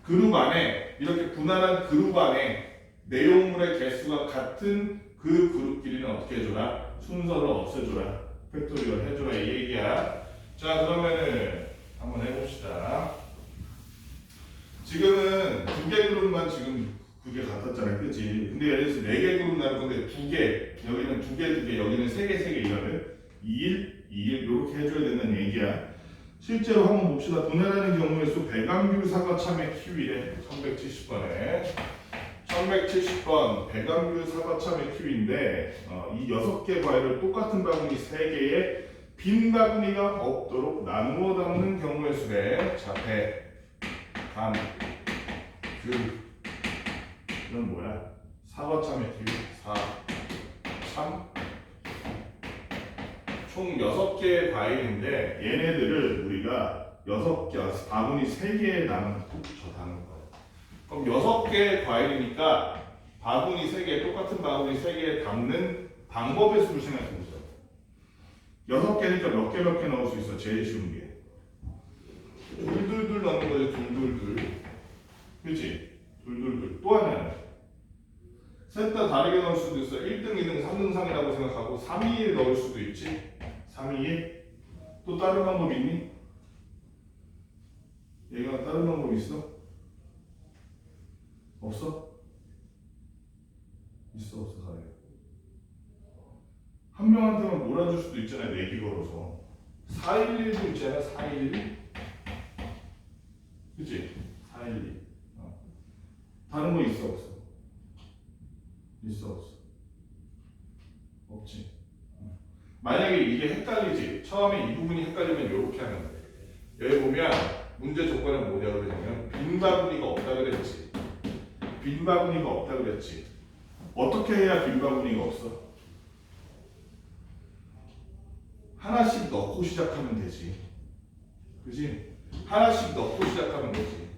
Speaker 2: 그룹 안에 이렇게 분할한 그룹 안에 내용물의 개수가 같은 그 그룹끼리는 어떻게 해줘라? 순서를 없애줘라. 팩토리얼 해줘라 이 얘기야. 자 그러면은 한번 해봅시다. 지금은 2개 그룹만 지금 그게 같았잖아요. 그치? 근데 예를 들어서 4개 그룹 나눌 건데 2개 여기는 2개 여기는 3개 이러면 2일 이렇게 해줘야 된다는 얘기야. 실제로 한번 봅시다. 분할하는 경우의 수 배감귤 사과 참외 키위래. 1170번에 1170번 배감귤 사과 참외 키위인데 이 6개 과일을 똑같은 바구니 3개에 빈 바구니가 없도록 나누어 담는 경우의 수래. 자, 배, 감, 귤 이건 뭐야? 사과 참외 키위 4, 참 총 6개의 과일인데 얘네들을 우리가 6개, 바구니 3개에 나눠서 저 담을 거예요. 그럼 6개의 과일이니까 바구니 3개, 똑같은 바구니 3개에 담는 방법의 수를 생각해 보세요. 6개니까 몇 개 넣을 수 있어? 제일 쉬운 게. 둘둘둘 넣는 거죠. 둘둘둘. 그치? 둘둘둘. 또 하나는 셋 다 다르게 넣을 수도 있어. 1등, 2등, 3등 상이라고 생각하고 3, 2, 1 넣을 수도 있지. 3, 2, 1. 또 다른 방법 있니? 얘가 다른 방법 있어? 없어? 있어 없어 사례. 한 명한테만 몰아줄 수도 있잖아요. 4개 걸어서 411도 있잖아. 411 그치? 412 다른 거 있어 없어? 있어 없어? 없지. 만약에 이게 헷갈리지. 처음에 이 부분이 헷갈리면 이렇게 하면 돼. 여기 보면 문제 조건은 뭐냐 그러냐면 빈 바구니가 없다 그랬지. 빈 바구니가 없다 그랬지. 어떻게 해야 빈 바구니가 없어? 하나씩 넣고 시작하면 되지. 그지? 하나씩 넣고 시작하면 되지.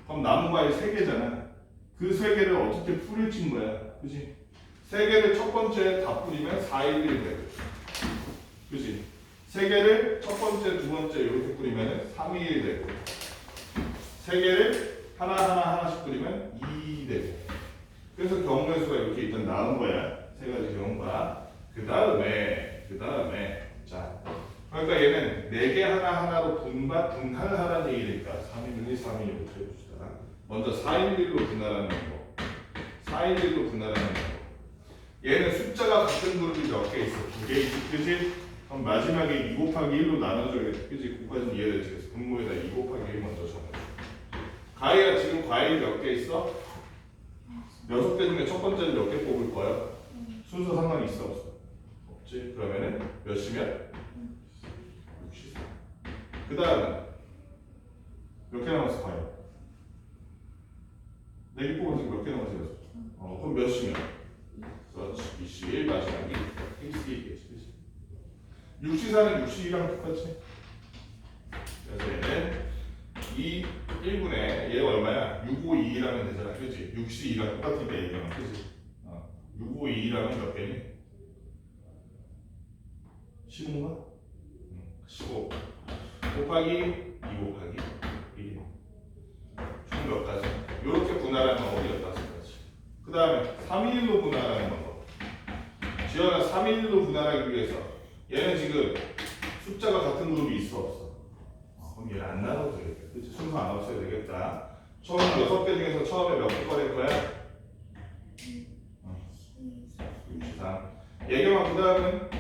Speaker 2: 그럼 남은 과일 3개잖아. 그 3개를 어떻게 뿌릴진 거야. 그지? 3개를 첫 번째에 다 뿌리면 411 되고. 그지? 3개를 첫 번째, 두 번째 이렇게 뿌리면 321 되고. 3개를 하나씩 뿌리면 2 되고. 그래서 경우의 수가 이렇게 일단 나온 거야. 3가지 경우가. 그 다음에 자, 그러니까 얘는 4개 하나로 분할하라는 얘기니까 311, 321 이렇게 해봅시다. 먼저 411로 분할하는 거. 411로 분할하는 거. 얘는 숫자가 같은 그룹이 몇 개 있어? 2개 있어. 그지? 그럼 마지막에 2 곱하기 1로 나눠줘야겠다. 그지? 그까지는 이해되지? 분모에다 2 곱하기 1 먼저 적어. 가희가 지금 과일이 몇 개 있어? 6개 중에 첫 번째는 몇 개 뽑을 거야? 순서 상관이 있어 없어? 없지? 그러면은 몇이면? 64. 그 다음에 몇 개 남았어 과일? 4개 뽑아서 몇 개 남았어? 그럼 몇이면? 그렇지. 21 마지막이 x이겠지. 64는 62랑 똑같지? 그래서 얘는 1분의 얘가 얼마야? 652라면 되잖아. 그치? 62랑 똑같으니까 얘기하면 그치? 652라면 몇 개니? 15인가? 15 곱하기 2 곱하기 1 총 몇 가지? 이렇게 분할하는 방법이 15가지. 그 다음에 3일로 분할하는 방법. 지연아 3일로 분할하기 위해서 얘는 지금 숫자가 같은 그룹이 있어 없어? 그럼 얘를 안 나눠도 되겠다. 그치? 순서 안 없어야 되겠다. 처음 6개 중에서 처음에 몇 개 꺼낼 거야? 63. 예경아 그 다음은?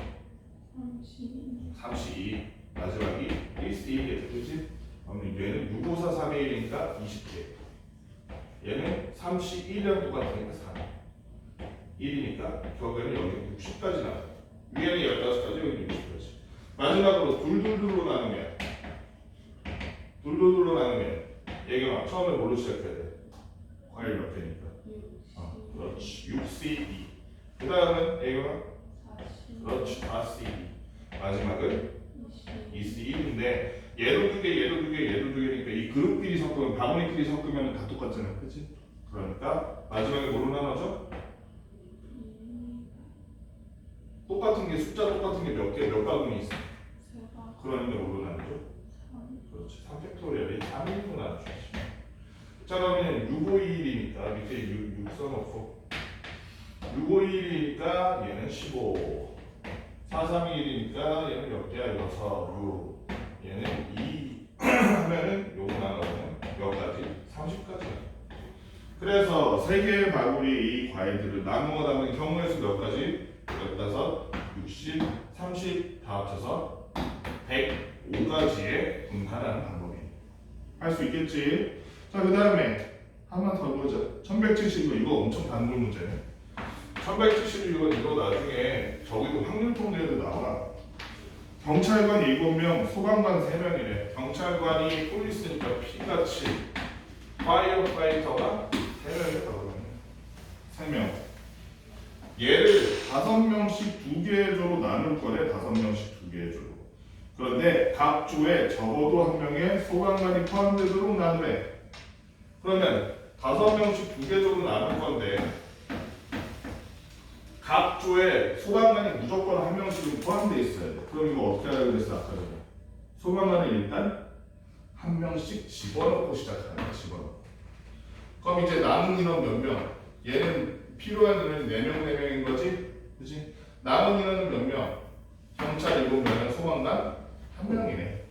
Speaker 2: 32. 마지막이 1겠지. 그치? 그럼 얘는 6, 5, 4, 3, 1이니까 20개. 얘는 31이랑 똑같으니까 3. 1이니까 결국에는 여기 60까지 나와요. 위에는 15가지, 여기는 60까지. 마지막으로 둘둘둘로 나누면 얘가 처음에 뭘로 시작해야 돼? 과일 몇 개니까? 그렇지. 6C2. 그 다음은 얘가 그렇지. 4C2. 마지막은 2C1인데 얘도 2개, 얘도 2개, 얘도 2개니까 이 그룹끼리 섞으면 바구니끼리 섞으면 다 똑같잖아. 그치? 그러니까 마지막에 뭐로 나눠져? 똑같은 게 숫자 똑같은 게 몇 개, 몇 바구니 있어? 그러니까 뭐로 나누죠? 그렇지. 3팩토리얼이 3일로 나눠주지. 자 그러면 651이니까 밑에 6 써놓고 651이니까 얘는 15 431이니까 얘는 몇 개야? 6 얘는 2 하면은 요거 나눠보면 몇 가지? 30가지. 그래서 3개의 바구리 이 과일들을 나누어 담은 경우의 수 몇 가지? 15, 60, 30 다 합쳐서 105가지의 분할하는 방법이 할 수 있겠지. 자, 그 다음에 한 번 더 보자. 1170 이거 엄청 단골 문제네. 1170 이거 나중에 저기도 확률 통계에도 나와. 경찰관 7명, 소방관 3명이래. 경찰관이 폴리스니까 P같이 파이어파이터가 3명이라고 그러네. 3명. 얘를 5명씩 2개의 조로 나눌 거래. 5명씩 2개의 조로. 그런데 각 조에 적어도 한 명의 소방관이 포함되도록 나누래. 그러면 5명씩 2개 조로 나눌 건데 각 조에 소방관이 무조건 한 명씩은 포함되어 있어야 돼. 그럼 이거 어떻게 하려고 그랬어 아까 전에? 소방관은 일단 한 명씩 집어넣고 시작하는 거야. 집어넣고. 그럼 이제 남은 인원 몇 명? 얘는 필요한 인원이 4명, 4명인 거지? 그치? 남은 인원은 몇 명? 경찰 7명, 소방관 1명이네.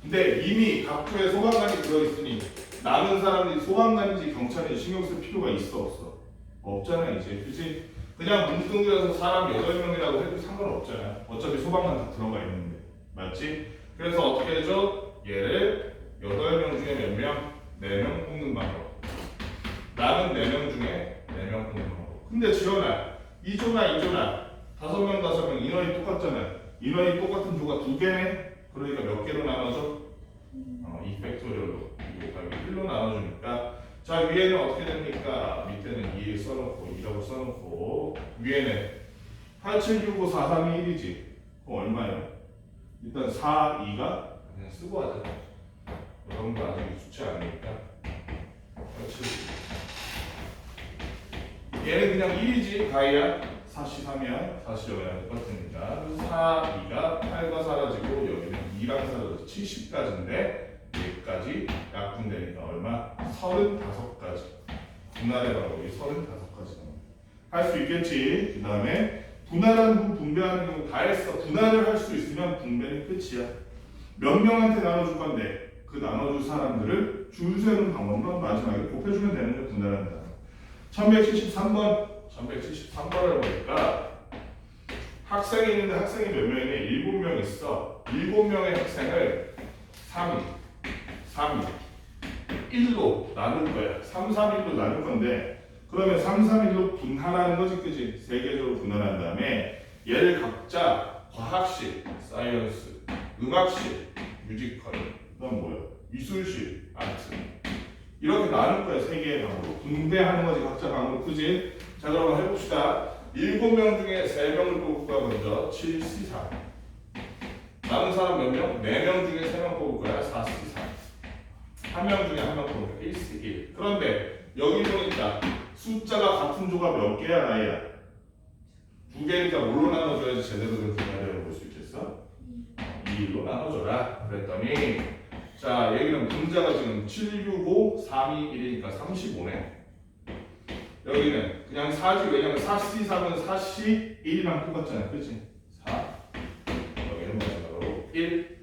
Speaker 2: 근데 이미 각 조에 소방관이 들어있으니 남은 사람들이 소방관인지 경찰인지 신경 쓸 필요가 있어 없어? 없잖아 이제. 그치? 그냥 뭉뚱그려서 사람 8명이라고 해도 상관없잖아. 어차피 소방관 다 들어가 있는데. 맞지? 그래서 어떻게 해줘? 얘를 8명 중에 몇 명? 4명 뽑는 방법. 남은 4명 중에 4명 뽑는 방법. 근데 지원아, 2조나 5명, 5명 인원이 똑같잖아. 인원이 똑같은 조가 2개네? 그러니까 몇 개로 나눠져? 2팩토리얼로 1로 나눠주니까 자 위에는 어떻게 됩니까? 밑에는 2 써놓고 2라고 써놓고 위에는 8, 7, 6, 5, 4, 3, 2, 1이지 그럼 얼마예요? 일단 4, 2가 그냥 쓰고 하자. 이런 거 아직 좋지 않으니까 8, 7, 얘는 그냥 1이지 가이야 4시 3이야 4시 0이랑 똑같으니까 4, 2가 8과 사라지고 여기는 2랑 사라져서 70까지인데 여기까지 약분되니까 얼마? 35가지. 분할의 방법이 35가지 할 수 있겠지. 그 다음에 분할하는 후 분배하는 경우 다 했어. 분할을 할 수 있으면 분배는 끝이야. 몇 명한테 나눠줄 건데 그 나눠줄 사람들을 줄 세우는 방법만 마지막에 곱해주면 되는 게 분할한다. 1173번을 보니까 학생이 있는데 학생이 몇 명이네? 7명 있어. 7명의 학생을 1로 나눌 거야. 3, 3, 1로 나눌 건데 그러면 3, 3, 1로 분할하는 거지, 그지? 세 개조로 분할한 다음에 얘를 각자 과학실, 사이언스, 음악실, 뮤지컬, 그다음 뭐야? 미술실, 아트 이렇게 나눌 거야. 세 개의 방으로 분배하는 거지, 각자 방으로, 그지? 자, 그럼 해봅시다. 7명 중에 3명을 뽑을 거야. 먼저 7, C, 4. 남은 사람 몇 명? 4명 중에 3명 뽑을 거야. 4, C, 4. 한 명 중에 한 명 뽑을 거야. 1, C, 1. 그런데 여기 보니까 숫자가 같은 조가 몇 개야, 나이야? 2개니까 뭘로 나눠줘야지 제대로 된 분할을 볼 수 있겠어? 2로 나눠줘라. 그랬더니 자, 여기는 분자가 지금 7, 6, 5, 3, 2, 1이니까 35네. 여기는 그냥 4지. 왜냐면 4C, 3은 4C, 1이랑 똑같잖아. 그치? 4. 여기는 마지막으로 1,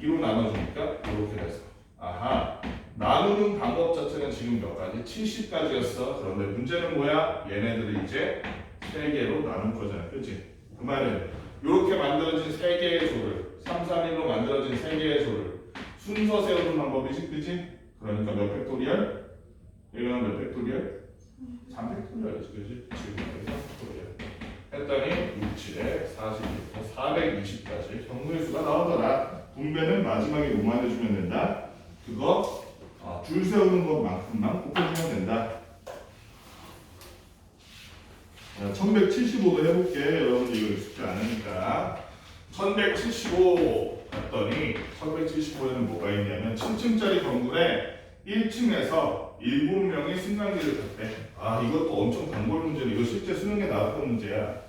Speaker 2: 2로 나눠주니까 이렇게 돼서. 아하. 나누는 방법 자체는 지금 몇 가지? 70까지였어. 그런데 문제는 뭐야? 얘네들을 이제 3개로 나눌 거잖아. 그치? 그 말은 이렇게 만들어진 3개의 조를 3, 3, 1로 만들어진 3개의 조를 순서 세우는 방법이지. 그치? 그러니까 몇 팩토리얼? 얘가 몇 팩토리얼? 3팩토리얼이지, 그지? 지금 3팩토리얼 했더니 6, 7에 40부터 420까지 정수의 수가 나오더라. 분배는 마지막에 뭐만 해주면 된다? 그거 줄 세우는 것만큼만 곱해주면 된다. 1175도 해볼게. 여러분들 이거 익숙지 않으니까 1175 했더니 1175에는 뭐가 있냐면 7층짜리 건물에 1층에서 7명이 승강기를 탔대. 아, 이것도 엄청 단골 문제네. 이거 실제 수능에 나왔던 문제야.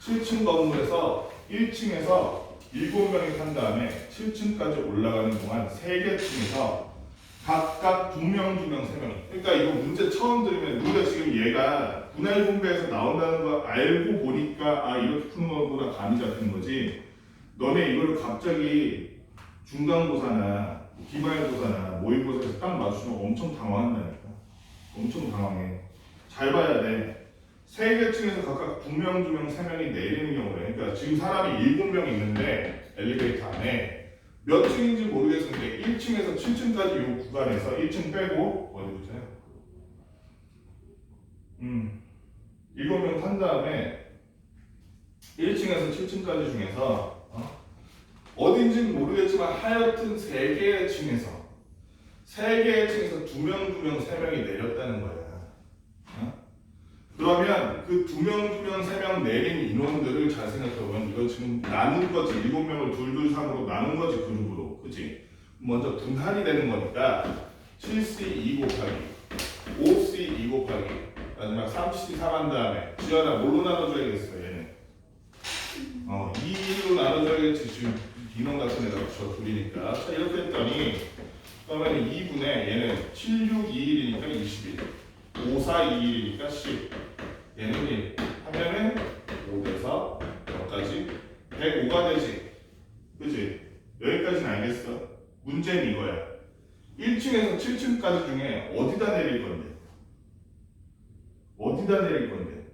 Speaker 2: 7층 건물에서 1층에서 7명이 탄 다음에 7층까지 올라가는 동안 3개 층에서 각각 2명, 2명, 3명. 그러니까 이거 문제 처음 들으면 우리가 지금 얘가 분할 분배에서 나온다는 거 알고 보니까 아, 이렇게 푸는 거보다 감이 잡히는 거지. 너네 이걸 갑자기 중간고사나 기말고사나 모의고사에서 딱 맞추면 엄청 당황한다니까. 엄청 당황해. 잘 봐야 돼. 3개 층에서 각각 2명, 2명, 3명이 내리는 경우래. 그러니까 지금 사람이 7명 있는데 엘리베이터 안에 몇 층인지 모르겠는데 1층에서 7층까지 이 구간에서 1층 빼고 어디부터요? 7명 탄 다음에 1층에서 7층까지 중에서 어딘지는 모르겠지만 하여튼 3개의 층에서 2명, 2명, 3명이 내렸다는 거야. 그러면 그 2명, 2명, 3명 내린 인원들을 잘 생각해보면 이거 지금 나눈 거지. 7명을 둘둘 3으로 나눈 거지, 그룹으로. 그치? 먼저 분할이 되는 거니까 7C 2 곱하기 5C 2 곱하기 마지막 3C 3 한 다음에 지연아 뭘로 나눠줘야겠어, 얘는? 2로 나눠줘야겠지. 지금 인원 같은 애가 저 둘이니까. 자, 이렇게 했더니 그러면 2분의 얘는 7, 6, 2, 1이니까 21 5, 4, 2, 1이니까 10 얘는 1 하면은 5에서 여기까지 105가 되지. 그치? 여기까지는 알겠어. 문제는 이거야. 1층에서 7층까지 중에 어디다 내릴 건데? 어디다 내릴 건데?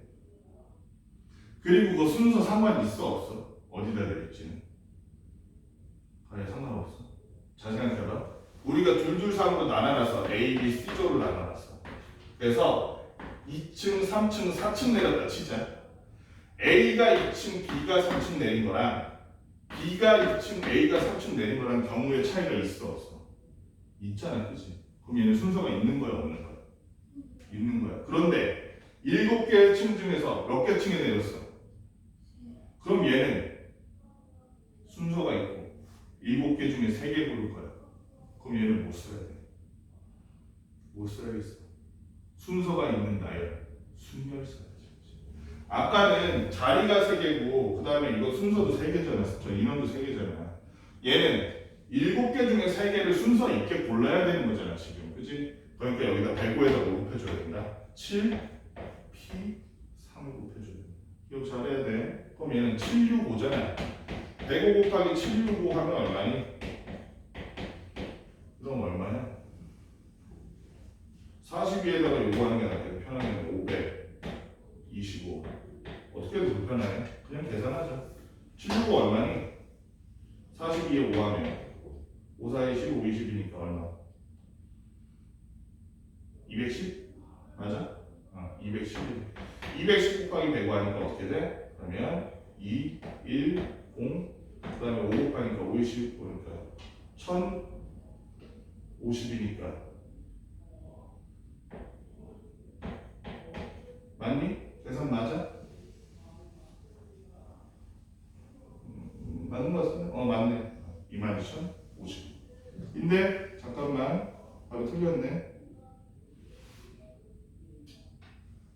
Speaker 2: 그리고 그 순서 상관 있어 없어? 어디다 내릴지는? 아니 상관없어. 잘 생각해봐. 우리가 둘둘 3으로 나눠놨어. A, B, C조로 나눠놨어. 그래서 2층, 3층, 4층 내렸다 치자. A가 2층, B가 3층 내린 거랑 B가 2층, A가 3층 내린 거랑 경우의 차이가 있어 없어? 있잖아, 그치? 그럼 얘는 순서가 있는 거야 없는 거야? 있는 거야. 그런데 7개의 층 중에서 몇 개 층에 내렸어? 그럼 얘는 순서가 있고 7개 중에 3개 고를 거야. 그럼 얘는 못 써야 돼. 못 써야겠어. 순서가 있는 나열 순열 써야지. 아까는 자리가 3개고 그 다음에 이거 순서도 3개잖아. 저 인원도 3개잖아. 얘는 7개 중에 3개를 순서 있게 골라야 되는 거잖아 지금. 그치? 그러니까 여기다 105에다 5 곱해줘야 된다. 7, P, 3을 곱해줘야 된다. 이거 잘해야 돼. 그럼 얘는 7, 6, 5잖아. 105 곱하기 7, 6, 5 하면 얼마니? 그럼 얼마야? 42에다가 요거 하는 게 낫겠네. 편하게 525 어떻게 해도 불편하네. 그냥 계산하자. 765 얼마니? 42에 5 하면 5, 4, 15, 20이니까 얼마? 210? 맞아? 210. 210 곱하기 105 하니까 어떻게 돼? 그러면 2, 1, 0, 그 다음에 5 곱하니까 50, 그러니까 1050이니까 맞니? 계산 맞아? 맞는 거 같은데? 맞네. 22,050. 근데 잠깐만 바로 틀렸네.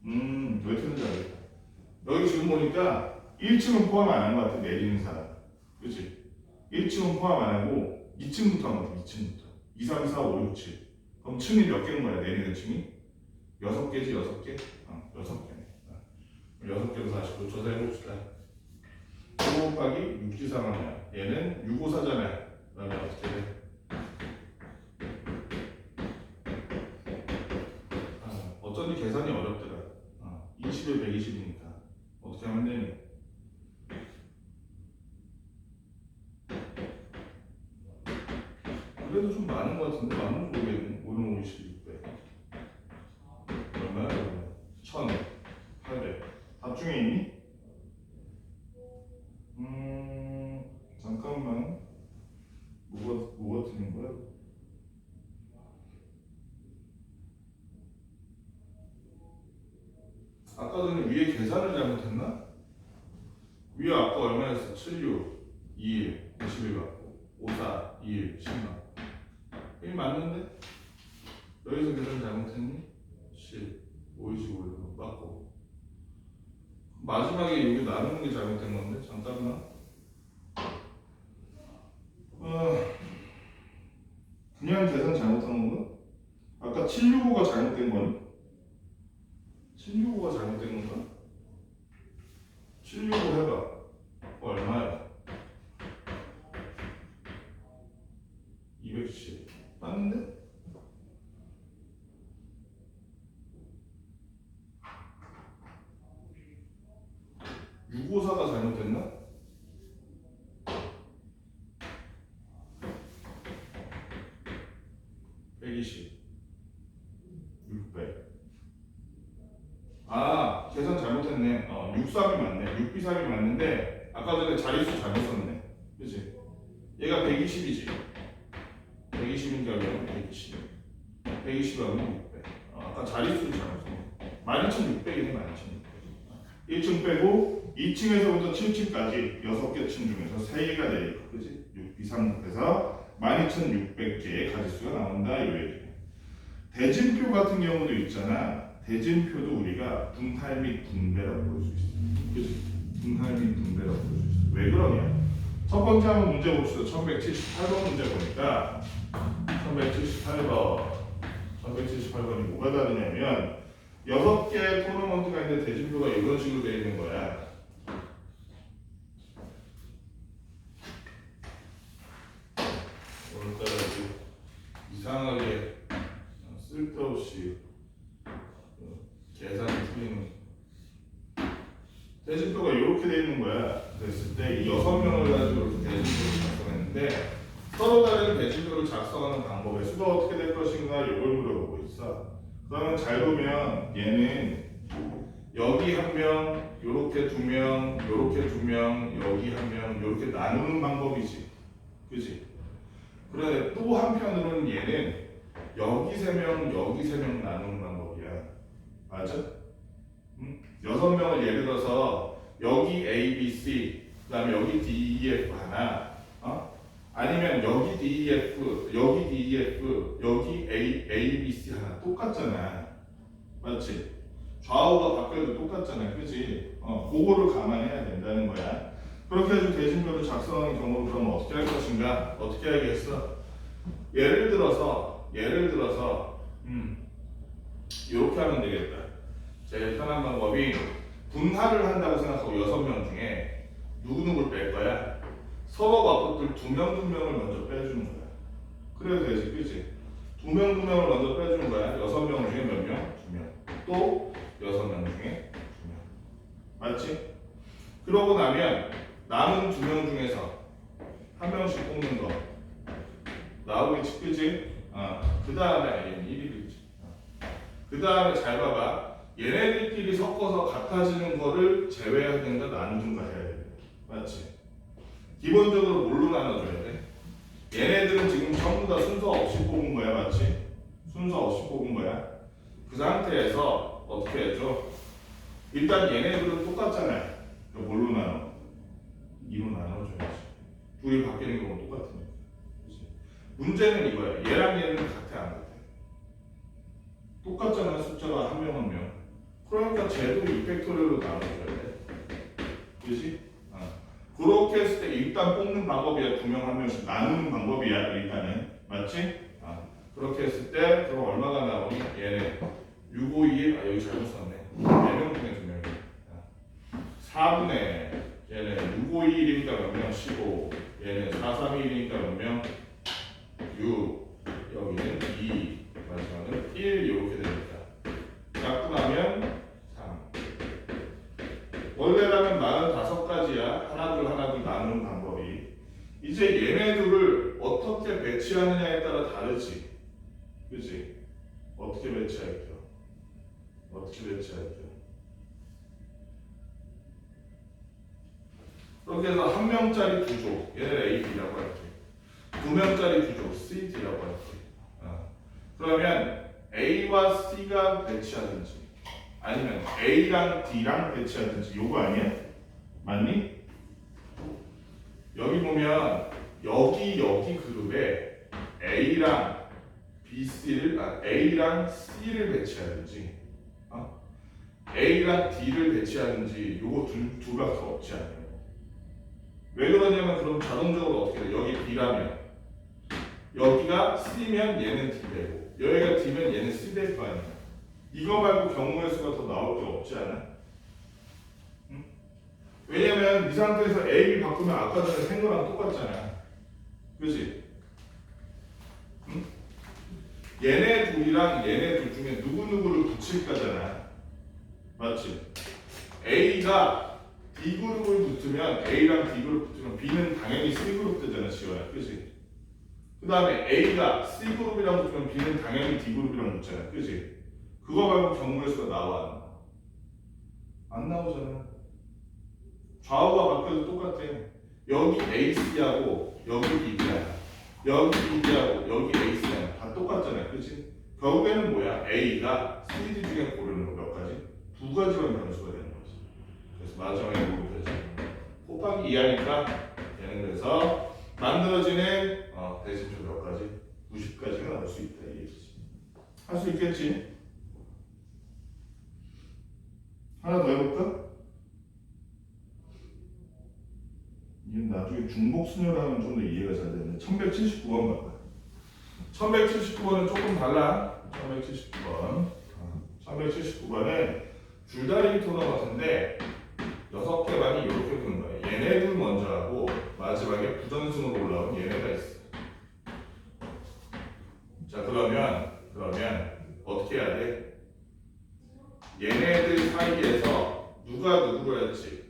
Speaker 2: 왜 틀린지 알겠다. 여기 지금 보니까 1층은 포함 안 한 것 같아. 내리는 사람. 그치? 1층은 포함 안 하고 2층부터 한 것 같아. 2층부터 2, 3, 4, 5, 6, 7. 그럼 층이 몇 개인 거야? 내리는 층이? 6개지? 6개? 6개네. 6개로 다시 고쳐서 해봅시다. 5 곱하기 6지상 하면 얘는 654잖아요. 그러면 어떻게 돼? 어쩐지 계산이 어렵더라. 20에 120이니까 어떻게 하면 되니? 그래도 좀 많은 것 같은데 많은지 모르겠네. 5는 56배 얼마야? 1,800. 답 중에 있니? 잠깐만. 뭐가 틀린 거야? 아까 전에 위에 계산을 잘못했나? 위에 아까 얼마였어? 76, 21, 21 갖고 54, 21, 10만. 이게 맞는데? 여기서 계산 잘못했니? 10, 55로 맞고 마지막에 여기 나누는 게 잘못된 건데? 잠깐만. 그냥 계산 잘못한 건가? 아까 765가 잘못된 거니? 765가 잘못된 건가? 765 해봐. 얼마야? 210. 맞는데? (654가) 잘못됐나? (120) 600. 계산 잘못했네. 63이 맞네. 6B3이 맞는데 아까 전에 자릿수 잘못 썼네. 그치? 얘가 120이지. 120인가 하면 120. 120 하면 600. 아까 자릿수를 잘못 썼네. 12,600이네. 12,600. 1층 빼고 2층에서부터 7층까지 6개 층 중에서 3개가 내리고, 그치? 6B3에서 12,600개의 가지수가 나온다. 이 얘기네. 대진표 같은 경우도 있잖아. 대진표도 우리가 분할 및 분배라고 볼 수 있어. 그치? 분할 및 분배라고 볼 수 있어. 왜 그러냐? 첫 번째 한번 문제 봅시다. 1178번 문제 보니까 1178번이 뭐가 다르냐면 6개의 토너먼트가 있는데 대진표가 이런 식으로 되어 있는 거야. 오늘따라 이상하게 쓸데없이 계산이 풀리는 대진표가 이렇게 되어 있는 거야. 그랬을 때 이 6명을 가지고 이렇게 대진표를 작성했는데 서로 다른 대진표를 작성하는 방법의 수가 어떻게 될 것인가 이걸 물어보고 있어. 그러면 잘 보면 얘는 여기 한 명, 요렇게 2명, 요렇게 2명, 여기 한 명, 요렇게 나누는 방법이지. 그지? 그런데 또 한편으로는 얘는 여기 3명, 여기 3명 나누는 방법이야. 맞아? 6명을 예를 들어서 여기 A, B, C, 그 다음에 여기 D, E, F 하나, 아니면 여기 D, E, F, 여기 D, E, F, 여기 A, B, C 하나 똑같잖아. 맞지? 좌우가 바뀌어도 똑같잖아. 그지? 그거를 감안해야 된다는 거야. 그렇게 해서 대진표를 작성하는 경우를 그러면 어떻게 할 것인가? 어떻게 하겠어? 예를 들어서 이렇게 하면 되겠다. 제일 편한 방법이 분할을 한다고 생각하고 6명 중에 누구누구를 뺄 거야. 서로 맞붙을 2명을 먼저 빼주는 거야. 그래도 되지, 그치? 2명을 먼저 빼주는 거야. 6명 중에 몇 명? 2명. 또 6명 중에 2명. 맞지? 그러고 나면 남은 2명 중에서 한 명씩 뽑는 거 나오겠지, 그지? 그 다음에 얘는 1위겠지. 그 다음에 잘 봐봐. 얘네들끼리 섞어서 같아지는 거를 제외해야 된다, 나누든가 해야 돼. 맞지? 기본적으로 뭘로 나눠줘야 돼? 얘네들은 지금 전부 다 순서 없이 뽑은 거야, 맞지? 순서 없이 뽑은 거야. 그 상태에서 어떻게 해줘? 일단 얘네들은 똑같잖아요. 그럼 뭘로 나눠? 2로 나눠줘야지. 둘이 바뀌는 경우는 똑같으니까. 그치? 문제는 이거야. 얘랑 얘는 같아, 안 같아? 똑같잖아, 숫자가 한 명 한 명. 그러니까 쟤도 2팩토리얼로 나눠줘야 돼. 그치? 그렇게 했을 때 일단 뽑는 방법이야. 2명 한 명씩 나누는 방법이야, 일단은. 맞지? 그렇게 했을 때 그럼 얼마가 나오니? 얘네 6, 5, 2, 여기 잘못 썼네. 4명 중에 2명이야. 4분의 얘네 6, 5, 2, 1이니까 몇 명? 15. 얘네 4, 3, 1이니까 몇 명? 6. 여기는 2. 마지막은 1 이렇게 됩니다. 약분하면 3. 원래라면 45가지야. 하나둘 나누는 방법이. 이제 얘네들을 어떻게 배치하느냐에 따라 다르지. 그치? 어떻게 배치할게요? 어떻게 배치할게요? 그렇게 해서 한 명짜리 구조, 얘를 A, B라고 할게. 2명짜리 구조, C, D라고 할게. 그러면 A와 C가 배치하든지 아니면 A랑 D랑 배치하든지 요거 아니야? 맞니? 여기 보면 여기 그룹에 A랑 A랑 C를 배치하든지 A랑 D를 배치하든지 요거 둘밖에 없지 않아요. 왜 그러냐면 그럼 자동적으로 어떻게 돼? 여기 B라면 여기가 C면 얘는 D 되고 여기가 D면 얘는 C 될 거 아니야. 이거 말고 경우의 수가 더 나올 게 없지 않아? 응? 왜냐면 이 상태에서 A, B 바꾸면 아까 전에 생 거랑 똑같잖아. 그치? 응? 얘네 둘이랑 얘네 둘 중에 누구누구를 붙일 거잖아. 맞지? A가 D그룹을 붙으면 A랑 D그룹 붙으면 B는 당연히 C그룹 되잖아, 지호야. 그치? 그 다음에 A가 C그룹이랑 붙으면 B는 당연히 D그룹이랑 붙잖아. 그치? 그거 말고 경우의 수가 나와. 안 나오잖아. 좌우가 바뀌어도 똑같아. 여기 AC하고 여기 BD야. 여기 BD하고 여기 AC야. 다 똑같잖아. 그치? 결국에는 뭐야? A가 CD 중에 고르는 거 몇 가지? 2가지만 변수가 되는 거지. 그래서 마지막에 뭐로 되지? 곱하기 2하니까 얘는 그래서 만들어지는 대신표 몇 가지? 90가지가 나올 수 있다. 이 얘기지. 할 수 있겠지? 하나 더 해볼까? 이건 나중에 중복순열을 하면 좀 더 이해가 잘 되는데 1179번 볼까? 1179번은 조금 달라. 1179번 1179번은 줄다리기 토너 같은데 6개 반이 이렇게 보는 거야. 얘네들 먼저 하고 마지막에 부전승으로 올라온 얘네가 있어. 자 그러면 어떻게 해야 돼? 얘네들 사이에서 누가 누구였지?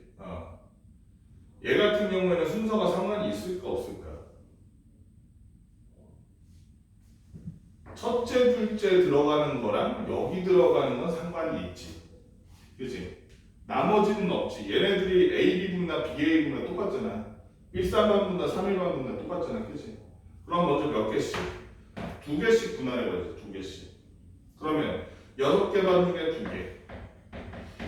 Speaker 2: 얘 같은 경우에는 순서가 상관이 있을까 없을까? 첫째, 둘째 들어가는 거랑 여기 들어가는 건 상관이 있지. 그치? 나머지는 없지. 얘네들이 A, B분나 B, A분나 똑같잖아. 1~3만 분나 3~1만 분나 똑같잖아. 그치? 그럼 먼저 몇 개씩? 2개씩 분할해봐야지. 2개씩. 그러면 6개 반 중에 2개.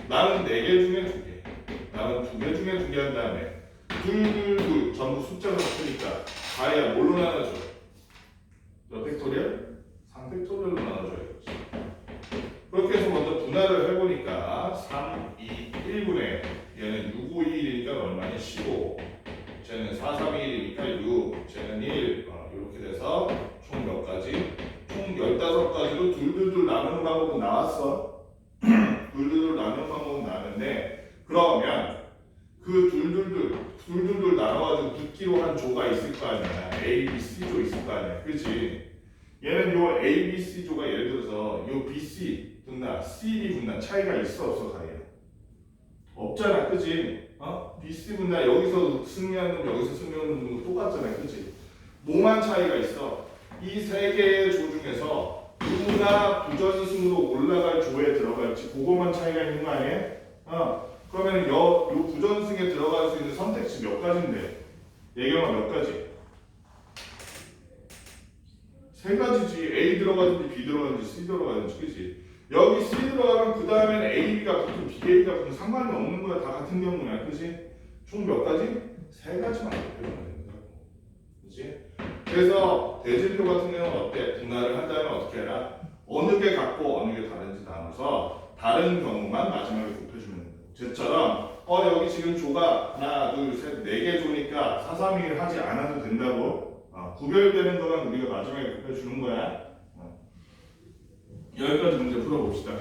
Speaker 2: 나는 4개 중에 2개. 나는 2개 중에 2개 한 다음에 둘 전부 숫자가 같으니까 가야 뭘로 나눠줘? 몇 팩토리얼? 3팩토리얼로 나눠줘야겠지. 그렇게 해서 먼저 분할을 해보니까 3, 2, 1분의 얘는 6, 5, 2, 1이니까 얼마니? 15. 쟤는 4, 3, 1이니까 6. 쟤는 1. 이렇게 돼서 총 몇 가지? 총 15가지로 둘둘둘 나누는 방법은 나왔어. 둘둘둘 나누는 방법은 나왔는데 그러면 그 둘둘둘 나눠가지고 붙기로 한 조가 있을 거 아니야. A, B, C 조 있을 거 아니야. 그치? 얘는 요 A, B, C 조가 예를 들어서 요 B, C 분나, CB 분나 차이가 있어 없어 가야? 없잖아, 그지? BC 분나 여기서 승리하는 놈 여기서 승리하는 놈 똑같잖아, 그지? 뭐만 차이가 있어? 이 세 개의 조 중에서 누구나 부전승으로 올라갈 조에 들어갈지 그것만 차이가 있는 거 아니에요? 그러면 요 부전승에 들어갈 수 있는 선택지 몇 가지인데? 예경아 몇 가지? 세 가지지. A 들어가든지 B 들어가든지 C 들어가든지, 그치? 여기 C 들어가면 그 다음에는 A, B가 붙은 B, A가 붙은 상관이 없는 거야. 다 같은 경우야, 그치? 총 몇 가지? 세 가지만 곱해주면 된다고, 그치? 그래서 대진표 같은 경우는 어때? 분할을 한다면 어떻게 해라? 어느 게 같고 어느 게 다른지 나눠서 다른 경우만 마지막에 곱해주면 된다고. 쟤처럼 여기 지금 조가 하나, 둘, 셋, 네 개 조니까 4, 3, 2를 하지 않아도 된다고. 구별되는 동안 우리가 마지막에 곱해주는 거야. 여기까지 문제 풀어봅시다.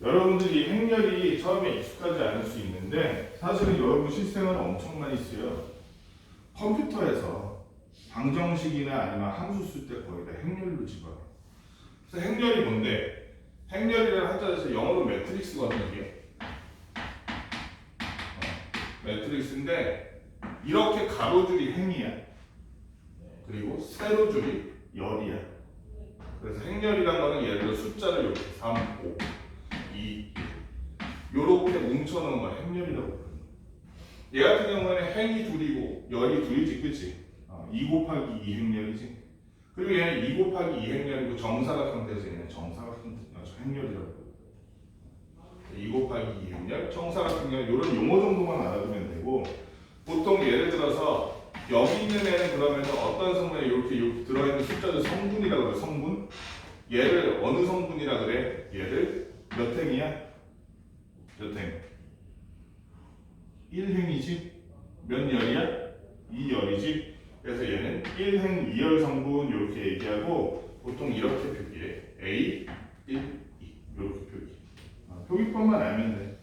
Speaker 2: 여러분들이 행렬이 처음에 익숙하지 않을 수 있는데 사실은 여러분 실생활은 엄청 많이 쓰여. 컴퓨터에서 방정식이나 아니면 함수 쓸 때 거의 다 행렬로 집어요. 그래서 행렬이 뭔데? 행렬이라는 한자에서 영어로 매트릭스거든요, 이게. 매트릭스인데 이렇게 가로줄이 행이야. 그리고 세로줄이 열이야. 그래서 행렬이란 거는 예를 들어 숫자를 이렇게 3, 5, 2, 요렇게 뭉쳐놓은 걸 행렬이라고 부르는 거야. 얘 같은 경우에는 행이 둘이고 열이 둘이지, 그치? 2 곱하기 2 행렬이지. 그리고 얘는 2 곱하기 2 행렬이고 정사각형 돼서 얘는 정사각형 행렬이라고 부르는 거야. 2 곱하기 2 행렬, 정사각형렬 이런 용어 정도만 알아두면 되고, 보통 예를 들어서 여기 있는 애는 그러면 어떤 성분에 이렇게 들어있는 숫자를 성분이라고 그래. 성분. 얘를 어느 성분이라 그래? 얘를 몇 행이야? 몇 행? 1행이지? 몇 열이야? 2열이지? 그래서 얘는 1행 2열 성분 이렇게 얘기하고 보통 이렇게 표기해. A, 1, 2 이렇게 표기. 표기법만 알면 돼.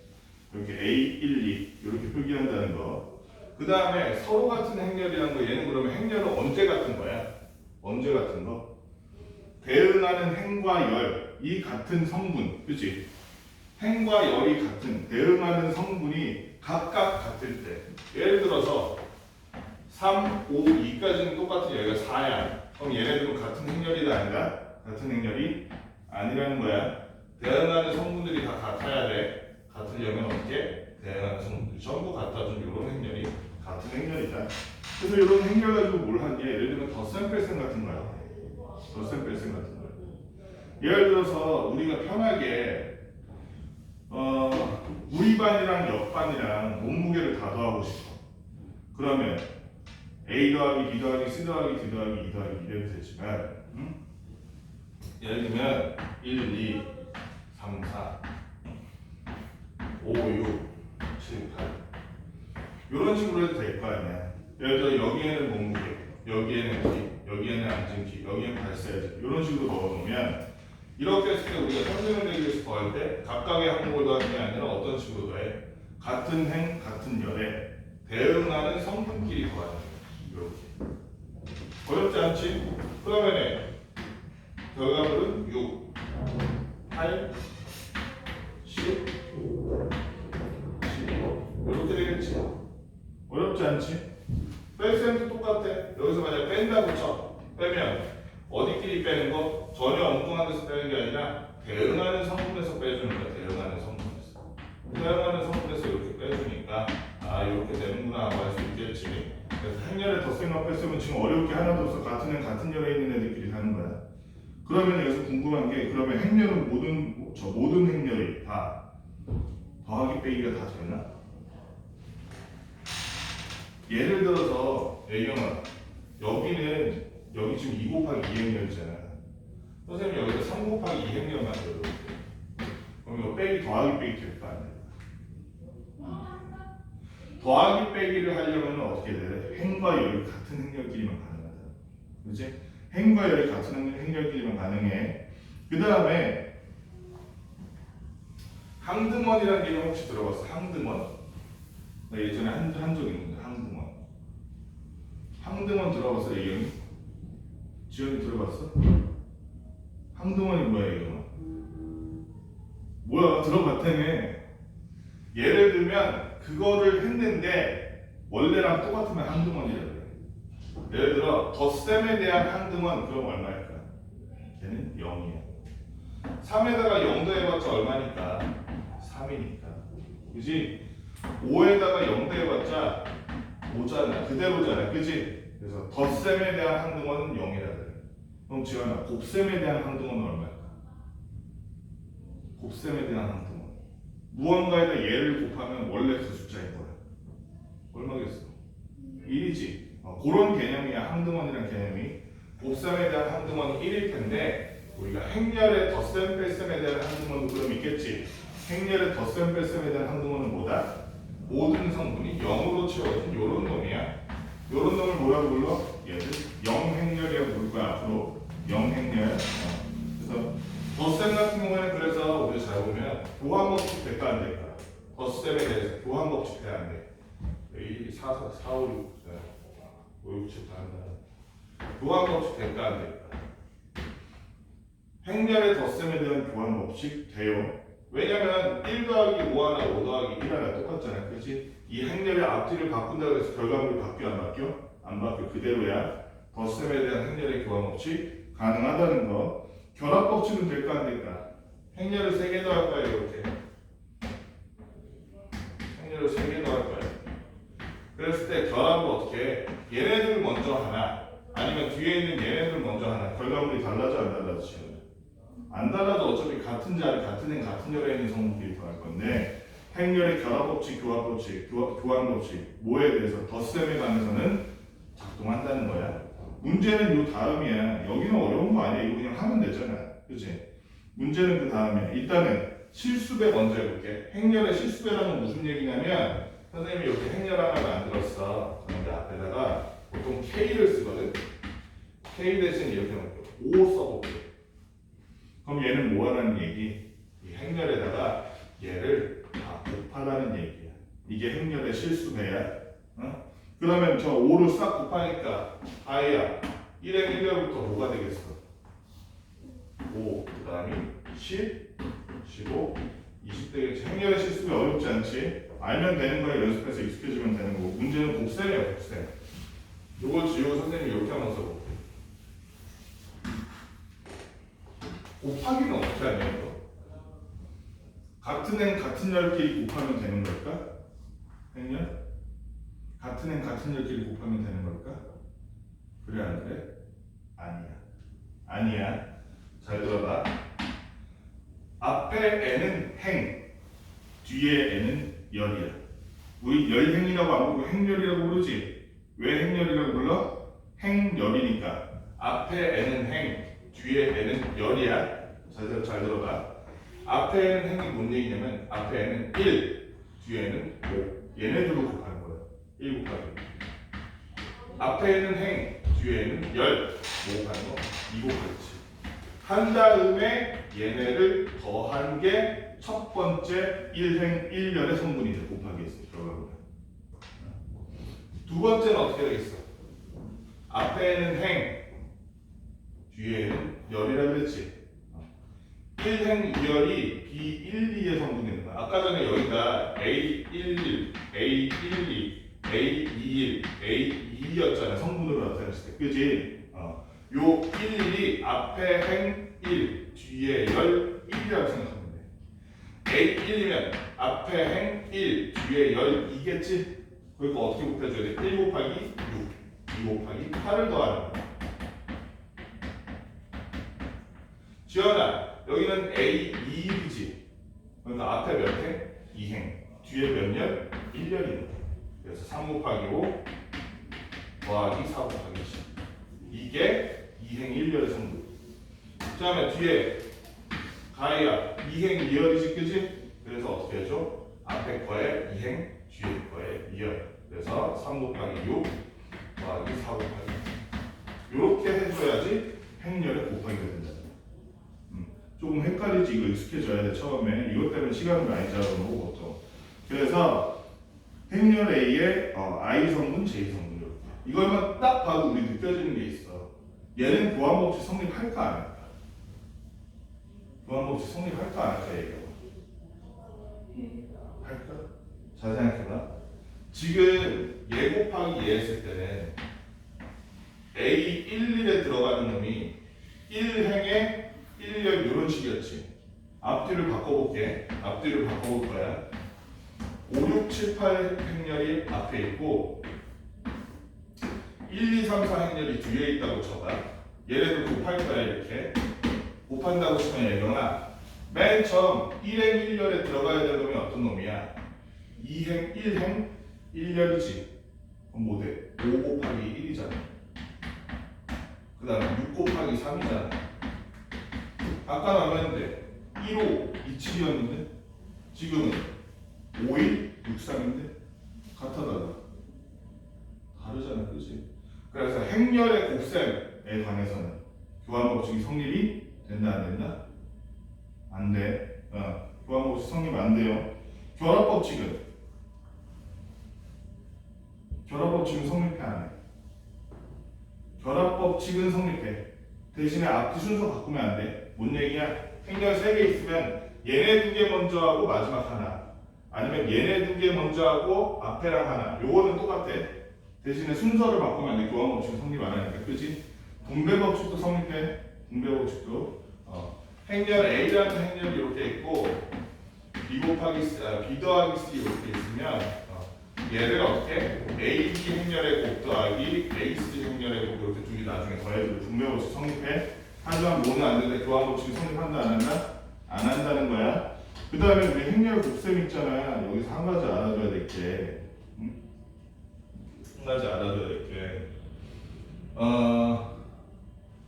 Speaker 2: 이렇게 A, 1, 2 이렇게 표기한다는 거. 그 다음에 서로 같은 행렬이라는 거. 얘는 그러면 행렬은 언제 같은 거야? 언제 같은 거? 대응하는 행과 열이 같은 성분, 그치? 행과 열이 같은 대응하는 성분이 각각 같을 때, 예를 들어서 3, 5, 2까지는 똑같은 여기가 4야. 그럼 얘네들은 같은 행렬이다 아닌가? 같은 행렬이 아니라는 거야. 대응하는 성분들이 다 같아야 돼. 같으려면 어떻게? 대응하는 성분들이 전부 같아준 이런 행렬이 같은 행렬이다. 그래서 이런 행렬 가지고 뭘 하냐? 예를 들면 덧셈 뺄셈 같은 거야. 덧셈 뺄셈 같은 거야. 예를 들어서 우리가 편하게 우리 반이랑 옆 반이랑 몸무게를 다 더하고 싶어. 그러면 A 더하기 B 더하기 C 더하기 D 더하기 E 더하기 이래도 되지만, 예를 들면 1, 2, 3, 4, 5, 6, 7, 8 이런 식으로 해도 될 거 아니야. 예를 들어 여기에는 몸무게, 여기에는 키, 여기에는 앉은 키, 여기에는 발사야지 이런 식으로 넣어놓으면 이렇게 했을 때 우리가 평균을 내기 위해서 더할 때 각각의 항목을 더하는 게 아니라 어떤 식으로 더해? 같은 행, 같은 열에 대응하는 성분끼리 더하는 거야. 이렇게. 어렵지 않지? 그러면 결과물은 6, 8, 10, 12 이렇게 되겠지? 어렵지 않지? 뺄셈도 똑같아. 여기서 만약 뺀다고 쳐. 빼면 어디끼리 빼는 거? 전혀 엉뚱한 데서 빼는 게 아니라 대응하는 성분에서 빼주는 거야. 대응하는 성분에서. 대응하는 성분에서 이렇게 빼주니까 이렇게 되는구나 하고 할 수 있겠지. 그래서 행렬에 덧셈과 뺄셈은 지금 어려울 게 하나도 없어. 같은 행, 같은 열에 있는 애들끼리 하는 거야. 그러면 여기서 궁금한 게, 그러면 행렬은 모든 행렬이 다 더하기 빼기가 다 되나? 예를 들어서 A형아, 여기 지금 2 곱하기 2 행렬이잖아. 선생님 여기서 3 곱하기 2 행렬 만들어볼게. 그럼 이거 빼기 더하기 빼기 될 거 아니야? 더하기 빼기를 하려면 어떻게 돼? 행과 열이 같은 행렬끼리만 가능하다. 그렇지? 행과 열이 같은 행렬끼리만 가능해. 그 다음에 항등원이라는 개념 혹시 들어봤어? 항등원? 나 예전에 한 적 있는데 항등원. 항등원 들어봤어, 예경이? 지연이 들어봤어? 항등원이 뭐야, 예경아? 뭐야, 들어봤다며. 예를 들면 그거를 했는데 원래랑 똑같으면 항등원이라 그래. 예를 들어 덧셈에 대한 항등원 그럼 얼마일까? 걔는 0이야. 3에다가 0 더해봤자 얼마니까? 3이니까. 그지? 5에다가 0 더해봤자 5잖아. 그대로잖아. 그지? 그래서 덧셈에 대한 항등원은 0이라 그래. 그럼 지원아, 곱셈에 대한 항등원은 얼마일까? 곱셈에 대한 항등원. 무언가에다 얘를 곱하면 원래 그 숫자인 거야. 얼마겠어? 1이지. 그런 개념이야. 항등원이라는 개념이. 곱셈에 대한 항등원이 1일 텐데 우리가 행렬의 덧셈 뺄셈에 대한 항등원도 그럼 있겠지. 행렬의 덧셈 뺄셈에 대한 항등원은 뭐다? 모든 성분이 0으로 채워진 요런 놈이야. 요런 놈을 뭐라고 불러? 얘를 0행렬이라고 부를 거야. 앞으로 0행렬. 그래서 덧셈 같은 경우에는 그래서 우리 잘 보면 교환법칙 될까 안 될까? 덧셈에 대해서 교환법칙 돼야 안 돼. 이 4, 5, 6, 5, 6, 7 다 한다. 교환법칙 될까 안 될까? 행렬의 덧셈에 대한 교환법칙 돼요. 왜냐면 1 더하기 5 하나 5 더하기 1 하나 똑같잖아. 그렇지? 이 행렬의 앞뒤를 바꾼다고 해서 결과물이 바뀌어 안 바뀌어? 안 바뀌어. 그대로야. 덧셈에 대한 행렬의 교환법칙 가능하다는 거. 결합법칙은 될까 안 될까? 행렬을 3개 더 할 거야. 이렇게 행렬을 3개 더 할 거야. 그랬을 때 결합을 어떻게 해? 얘네들 먼저 하나 아니면 뒤에 있는 얘네들 먼저 하나. 결과물이 달라져 안 달라져? 안 달라도 어차피 같은 자리, 같은 행, 같은 열에 있는 성분끼리 더할 건데 행렬의 결합법칙, 교합법칙, 교환법칙 뭐에 대해서 덧셈에 관해서는 작동한다는 거야. 문제는 요 다음이야. 여기는 어려운 거 아니야. 이거 그냥 하면 되잖아. 그치? 문제는 그 다음에 일단은 실수배 먼저 해볼게. 행렬의 실수배라는 무슨 얘기냐면 선생님이 이렇게 행렬 하나 만들었어. 그런데 앞에다가 보통 K를 쓰거든. K 대신 이렇게 놓을게. 5 써볼게. 그럼 얘는 뭐 하라는 얘기? 이 행렬에다가 얘를 다 곱하라는 얘기야. 이게 행렬의 실수배야. 어? 그러면 저 5를 싹 곱하니까 아이야 1행 1렬부터 뭐가 되겠어? 5, 그 다음이 10, 15, 20 되겠지. 행렬의 실수배 어렵지 않지? 알면 되는 거야. 연습해서 익숙해지면 되는 거고. 문제는 곱셈이야. 곱셈. 요거 지우고 선생님이 이렇게 한번 써볼게. 곱하기는 어떻게 하냐 이거? 같은 행 같은 열끼리 곱하면 되는 걸까? 행렬? 같은 행 같은 열끼리 곱하면 되는 걸까? 그래 안 그래? 아니야. 아니야. 잘 들어봐. 앞에 n은 행, 뒤에 n은 열이야. 우리 열행이라고 안 부르고 행열이라고 부르지. 왜 행열이라고 불러? 행열이니까. 앞에 n은 행, 뒤에 n은 열이야. 잘 들어봐. 앞에 n은 행이 뭔 얘기냐면 앞에 n은 1, 뒤에는 5. 얘네들로 곱하는 거야. 1 곱하기. 앞에는 행, 뒤에는 열. 뭐 곱하는 거? 2 곱하기. 한 다음에 얘네를 더한 게 첫 번째 1행 1열의 성분이 돼. 곱하기 했어. 결과로. 두 번째는 어떻게 되겠어? 앞에는 행, 뒤에는 열이라 그랬지. 1행 2열이 B12의 성분이 있는 거야. 아까 전에 여기가 A11, A12, A21, A22였잖아. 성분으로 나타냈을 때. 그지? 요 11이 앞에 행 1, 뒤에 열 1이라고 생각하면 돼. A1이면 앞에 행 1, 뒤에 열 2겠지? 그러니까 어떻게 곱해줘야 돼? 1 곱하기 6, 2 곱하기 8을 더하는 거야. 지연아, 여기는 A2이지. 그러니까 앞에 몇 행? 2행. 뒤에 몇 열? 1열이네. 그래서 3 곱하기 5 더하기 4 곱하기 10. 이게 2행 1열의 성분. 그 다음에 뒤에 가해야 2행 2열이지, 그지? 그래서 어떻게 해줘? 앞에 거에 2행, 뒤에 거에 2열. 그래서 3 곱하기 6 더하기 4 곱하기 6. 이렇게 해줘야지 행렬의 곱하기가 된다. 좀 조금 헷갈리지. 이거 익숙해져야 돼. 처음에 이것 때문에 시간을 많이 잡아먹고 보통. 그래서 행렬 A의 I 성분, J 성분 이렇게. 이걸만 딱 봐도 우리 느껴지는 게 있어. 얘는 교환법칙 성립할까 안 할까? 교환법칙 성립할까 안 할까 얘기해. 할까? 잘 생각해봐. 지금 얘 곱하기 얘 했을 때는 A 11에 들어가는 놈이 1행에 1열 이런 식이었지. 앞뒤를 바꿔볼게. 앞뒤를 바꿔볼 거야. 5, 6, 7, 8 행렬이 앞에 있고 1, 2, 3, 4 행렬이 뒤에 있다고 쳐봐. 얘네들 곱할 거야 이렇게. 곱한다고 치면 얘들아 맨 처음 1행 1열에 들어가야 될 놈이 어떤 놈이야? 2행 1행 1열이지. 그럼 뭐 돼? 5 곱하기 1이잖아. 그 다음에 6 곱하기 3이잖아. 아까 나왔는데 1호 27이었는데 지금은 51 63인데 같아 다르다. 다르잖아, 그렇지? 그래서 행렬의 곱셈에 관해서는 교환법칙이 성립이 된다 안 된다? 안 돼. 교환법칙 성립 안 돼요. 결합법칙은 성립해 안 해. 결합법칙은 성립해. 대신에 앞뒤 순서 바꾸면 안 돼. 뭔 얘기야? 행렬 3개 있으면 얘네 2개 먼저 하고 마지막 하나. 아니면 얘네 2개 먼저 하고 앞에랑 하나. 요거는 똑같아. 대신에 순서를 바꾸면 안 돼. 교환법칙은 성립 안 하니까. 그치? 분배법칙도 성립해. 분배법칙도. 행렬 A라는 행렬이 이렇게 있고 B 곱하기 B 더하기 C 이렇게 있으면 얘를 어떻게? A, B 행렬의 곱 더하기 A, C 행렬의 곱 이렇게 두 개 나중에 더해주고 분배법칙 성립해. 하지만 뭐는 안 되는데 교환법칙이 성립한다 안 한다? 안 한다는 거야. 그 다음에 우리 행렬 곱셈 있잖아. 여기서 한 가지 알아줘야 될 게, 한 가지 알아줘야 될 게,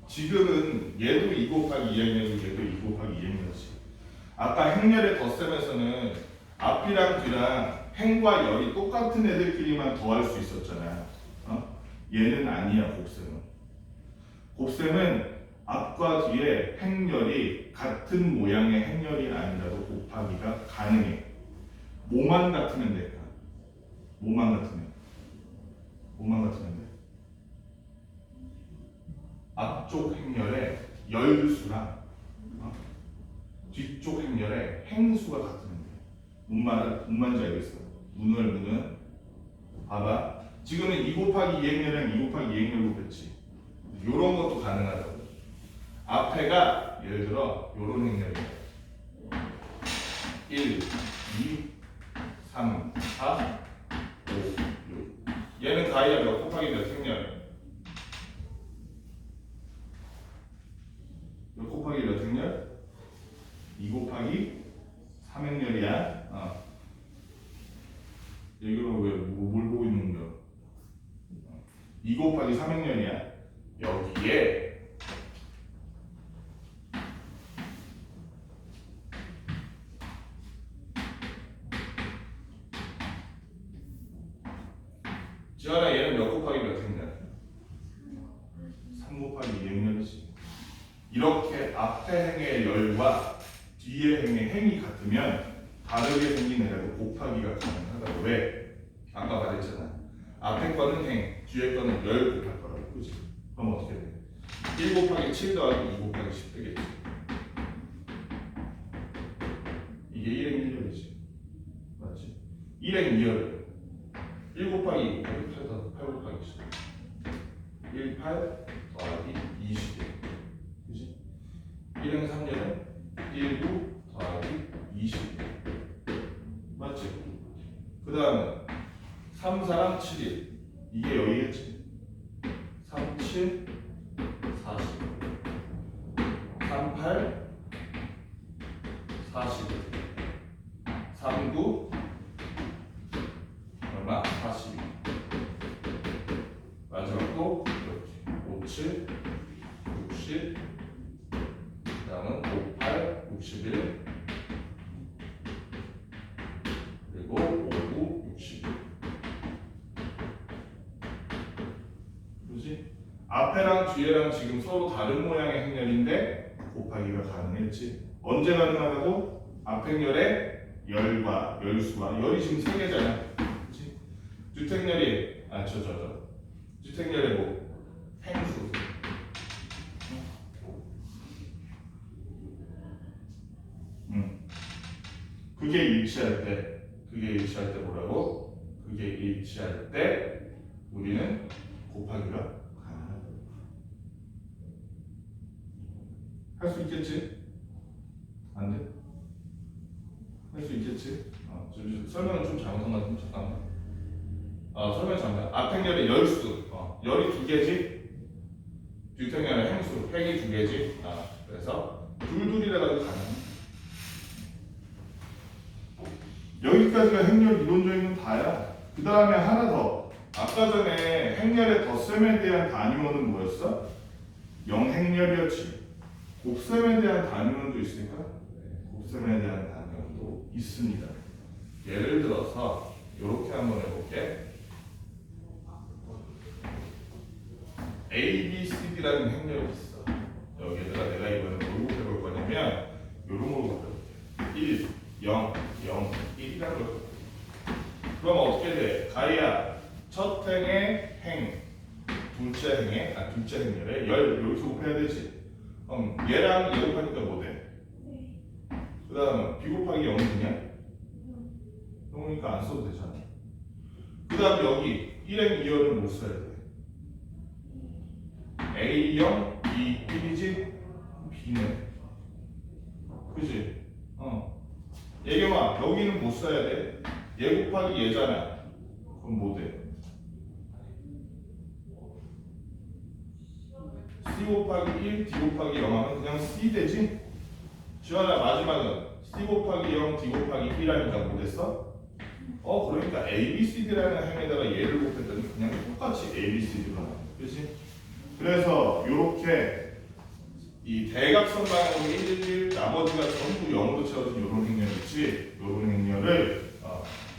Speaker 2: 지금은 얘도 2 곱하기 2행렬이고 얘도 2 곱하기 2행렬이지. 아까 행렬의 덧셈에서는 앞이랑 뒤랑 행과 열이 똑같은 애들끼리만 더할 수 있었잖아. 얘는 아니야, 곱셈은. 곱셈은 앞과 뒤에 행렬이 같은 모양의 행렬이 아니라도 곱하기가 가능해. 뭐만 같으면 될까? 뭐만 같으면 돼. 앞쪽 행렬의 열수랑 뒤쪽 행렬의 행수가 같으면 돼. 뭔 말인지 알겠어? 문은 봐봐. 지금은 2 곱하기 2행렬이랑 2 곱하기 2행렬로 뺐지. 요런 것도 가능하다고. 앞에가 예를 들어 요런 행렬이야. 1, 2, 3, 4, 5, 6. 얘는 가이야 몇 곱하기 몇 행렬? 몇 곱하기 몇 행렬? 2 곱하기 3행렬이야. 여기로 왜 뭘 보고 있는 거야? 2 곱하기 3행렬이야. 여기에 지원아 얘는 몇 곱하기 몇 행렬? 3 곱하기 2행렬이지. 이렇게 앞에 행의 열과 뒤에 행의 행이 같으면 다르게 생긴 애라도 곱하기가 가능하다고. 왜? 아까 말했잖아. 앞에 거는 행, 뒤에 거는 열 곱할 거라고. 그치? 그럼 어떻게 돼? 1 곱하기 7 더하기 2 곱하기 10 되겠지. 이게 1행 1열이지. 맞지? 1행 2열. 1 곱하기 2 곱하기 8 곱하기 10. 1, 8 더하기 20. 그치? 1행 3열은 1, 9 더하기 20. 맞지? 그 다음에 3, 4랑 7일. 이게 여기겠지? 3, 7, 40. 3, 8, 40. 3, 9, 얼마? 40. 마지막도 이렇게. 5, 7, 60. 그 다음은 5, 8, 61. 그리고 5, 9, 61. 그렇지? 앞에랑 뒤에랑 지금 서로 다른 모양의 행렬인데 곱하기가 가능했지. 언제 가능하다고? 압행열의 열과 열수와 열이 지금 세 개잖아. 그렇지? 주택열이 주택열의 뭐 행수. 그게 일치할 때 뭐라고? 그게 일치할 때 우리는 곱하기가 가능하다. 할 수 있겠지? 안 돼? 할 수 있겠지? 설명을 좀 잘못한 것 같은데 잠깐만. 설명 잘못. 압행열의 열수. 열이 두 개지. 뒷행열의 행수. 행이 두 개지. 그래서 둘둘이라 가지고 가능. 여기까지가 행렬 이론적인 건 다야. 그 다음에 하나 더. 아까 전에 행렬의 덧셈에 대한 단위원은 뭐였어? 영행렬이었지. 곱셈에 대한 단위원도 있으니까 곱셈에 대한 단위원도 있습니다. 예를 들어서 이렇게 한번 해볼게. A, B, C, D라는 행렬이 있어. 여기에다가 내가 이번에 뭘 곱해볼 거냐면 이런 걸 곱해볼게. 1, 0, 0, 1이라고 할 거야. 그럼 어떻게 돼? 가이야 첫 행의 행, 둘째 행열에 열 이렇게 곱해야 되지. 얘랑 얘 곱하니까 뭐 돼? 그 다음은 b 곱하기 0은 그냥 0이니까 안 써도 되잖아. 그 다음 여기 1행 2열은 못 써야 돼. A 0, B 1이지? B네. 그지? 얘경아 여기는 못 써야 돼. 얘 곱하기 얘잖아. 그럼 뭐 돼? C 곱하기 1, D 곱하기 0 하면 그냥 C 되지? 지원아 마지막은 C 곱하기 0, D 곱하기 1하니까 뭐 됐어? 그러니까 A, B, C, D라는 행에다가 얘를 곱했더니 그냥 똑같이 A, B, C, D로 나와. 그치? 그래서 요렇게 이 대각선 방향으로 1, 1, 나머지가 전부 0으로 채워진 요런 행렬 있지? 요런 행렬을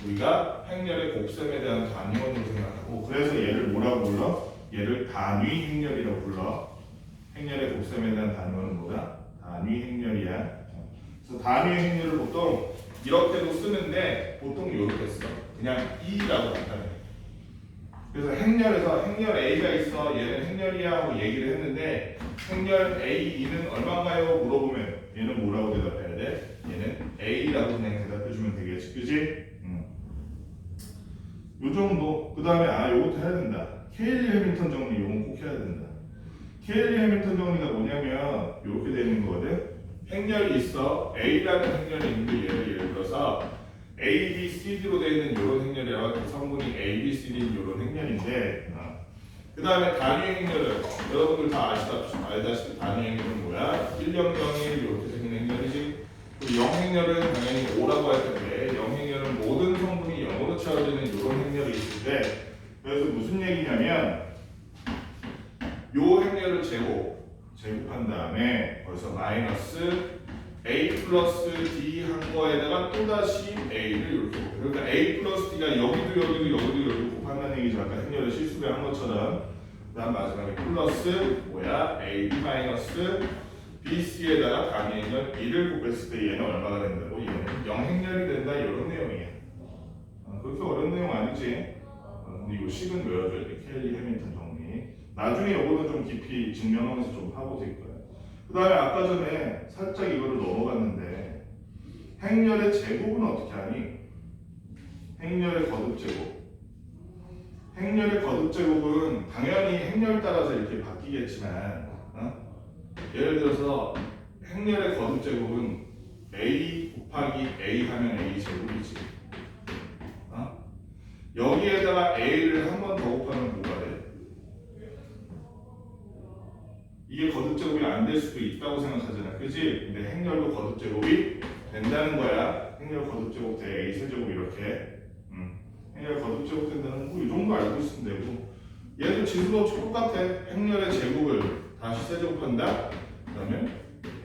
Speaker 2: 우리가 행렬의 곱셈에 대한 단위원으로 생각하고 그래서 얘를 뭐라고 불러? 얘를 단위 행렬이라고 불러. 행렬의 곱셈에 대한 단위원은 뭐다? 단위 행렬이야. 그래서 단위 행렬을 보통 이렇게도 쓰는데 보통 이렇게 써. 그냥 E라고 나타내. 그래서 행렬에서 행렬 A가 있어. 얘는 행렬이야 하고 얘기를 했는데 행렬 A2는 얼마인가요? 물어보면 얘는 뭐라고 대답해야 돼? 얘는 A라고 그냥 대답해주면 되겠지. 그지? 요 정도. 그 다음에 요것도 해야 된다. 케일리 해밀턴 정리 요건 꼭 해야 된다. 케일리 해밀턴 정리가 뭐냐면 이렇게 되는 거거든. 행렬이 있어. A라는 행렬이 있는데 예를 들어서 A, B, C, D로 되어 있는 이런 행렬이라고 그 성분이 A, B, C, D인 이런 행렬인데 그 다음에 단위 행렬은 여러분들 다 알다시피 단위 행렬은 뭐야? 1, 0, 0, 1 이렇게 생긴 행렬이지. 그리고 0 행렬은 당연히 5라고 할 텐데 0 행렬은 모든 성분이 0으로 채워지는 이런 행렬이 있을 때 그래서 무슨 얘기냐면 요 행렬을 제곱한 다음에 벌써 마이너스 A 플러스 D 한 거에다가 또다시 A를 이렇게 곱해. 그러니까 A 플러스 D가 여기도 곱한다는 얘기죠. 아까 행렬을 실수를 한 것처럼. 그 다음 마지막에 플러스 AB 마이너스 BC에다가 단위 행렬 1을 곱했을 때 얘는 얼마가 된다고? 얘는 0행렬이 된다 이런 내용이야. 그렇게 어려운 내용 아니지? 근데 이거 식은 외워줘야 돼. 케일리 해밀턴 정리. 나중에 이거는 좀 깊이 증명하면서 좀 하고 될 거야. 그 다음에 아까 전에 살짝 이거를 넘어갔는데 행렬의 제곱은 어떻게 하니? 행렬의 거듭 제곱. 행렬의 거듭 제곱은 당연히 행렬 따라서 이렇게 바뀌겠지만 예를 들어서 행렬의 거듭 제곱은 A 곱하기 A 하면 A 제곱이지. 여기에다가 A를 한 번 더 곱하면 뭐가 돼? 이게 거듭 제곱이 안 될 수도 있다고 생각하잖아. 그지? 근데 행렬도 거듭 제곱이 된다는 거야. 행렬 거듭 제곱 대 A 세제곱 이렇게. 행렬 거듭 제곱 된다는 거 이 정도 알고 있으면 되고 얘도 지수도 똑같아. 행렬의 제곱을 다시 세제곱한다? 그러면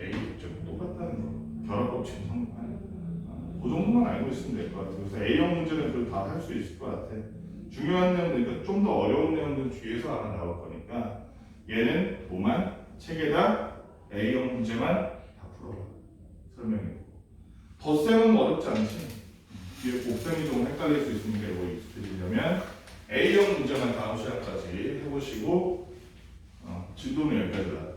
Speaker 2: A 제곱 똑같다는 거. 결합법칙 성립하는 거. 그 정도만 알고 있으면 될 것 같아. 그래서 A형 문제는 그래도 다 할 수 있을 것 같아. 중요한 내용은 그러니까 좀 더 어려운 내용들은 뒤에서 하나 나올 거니까 얘는 뭐만 책에다 A형 문제만 다 풀어봐. 설명했고 덧셈은 어렵지 않지. 뒤에 곱셈 이동은 헷갈릴 수 있으니까 이거 익숙해지려면 A형 문제만 다음 시간까지 해보시고 진도는 여기까지 나.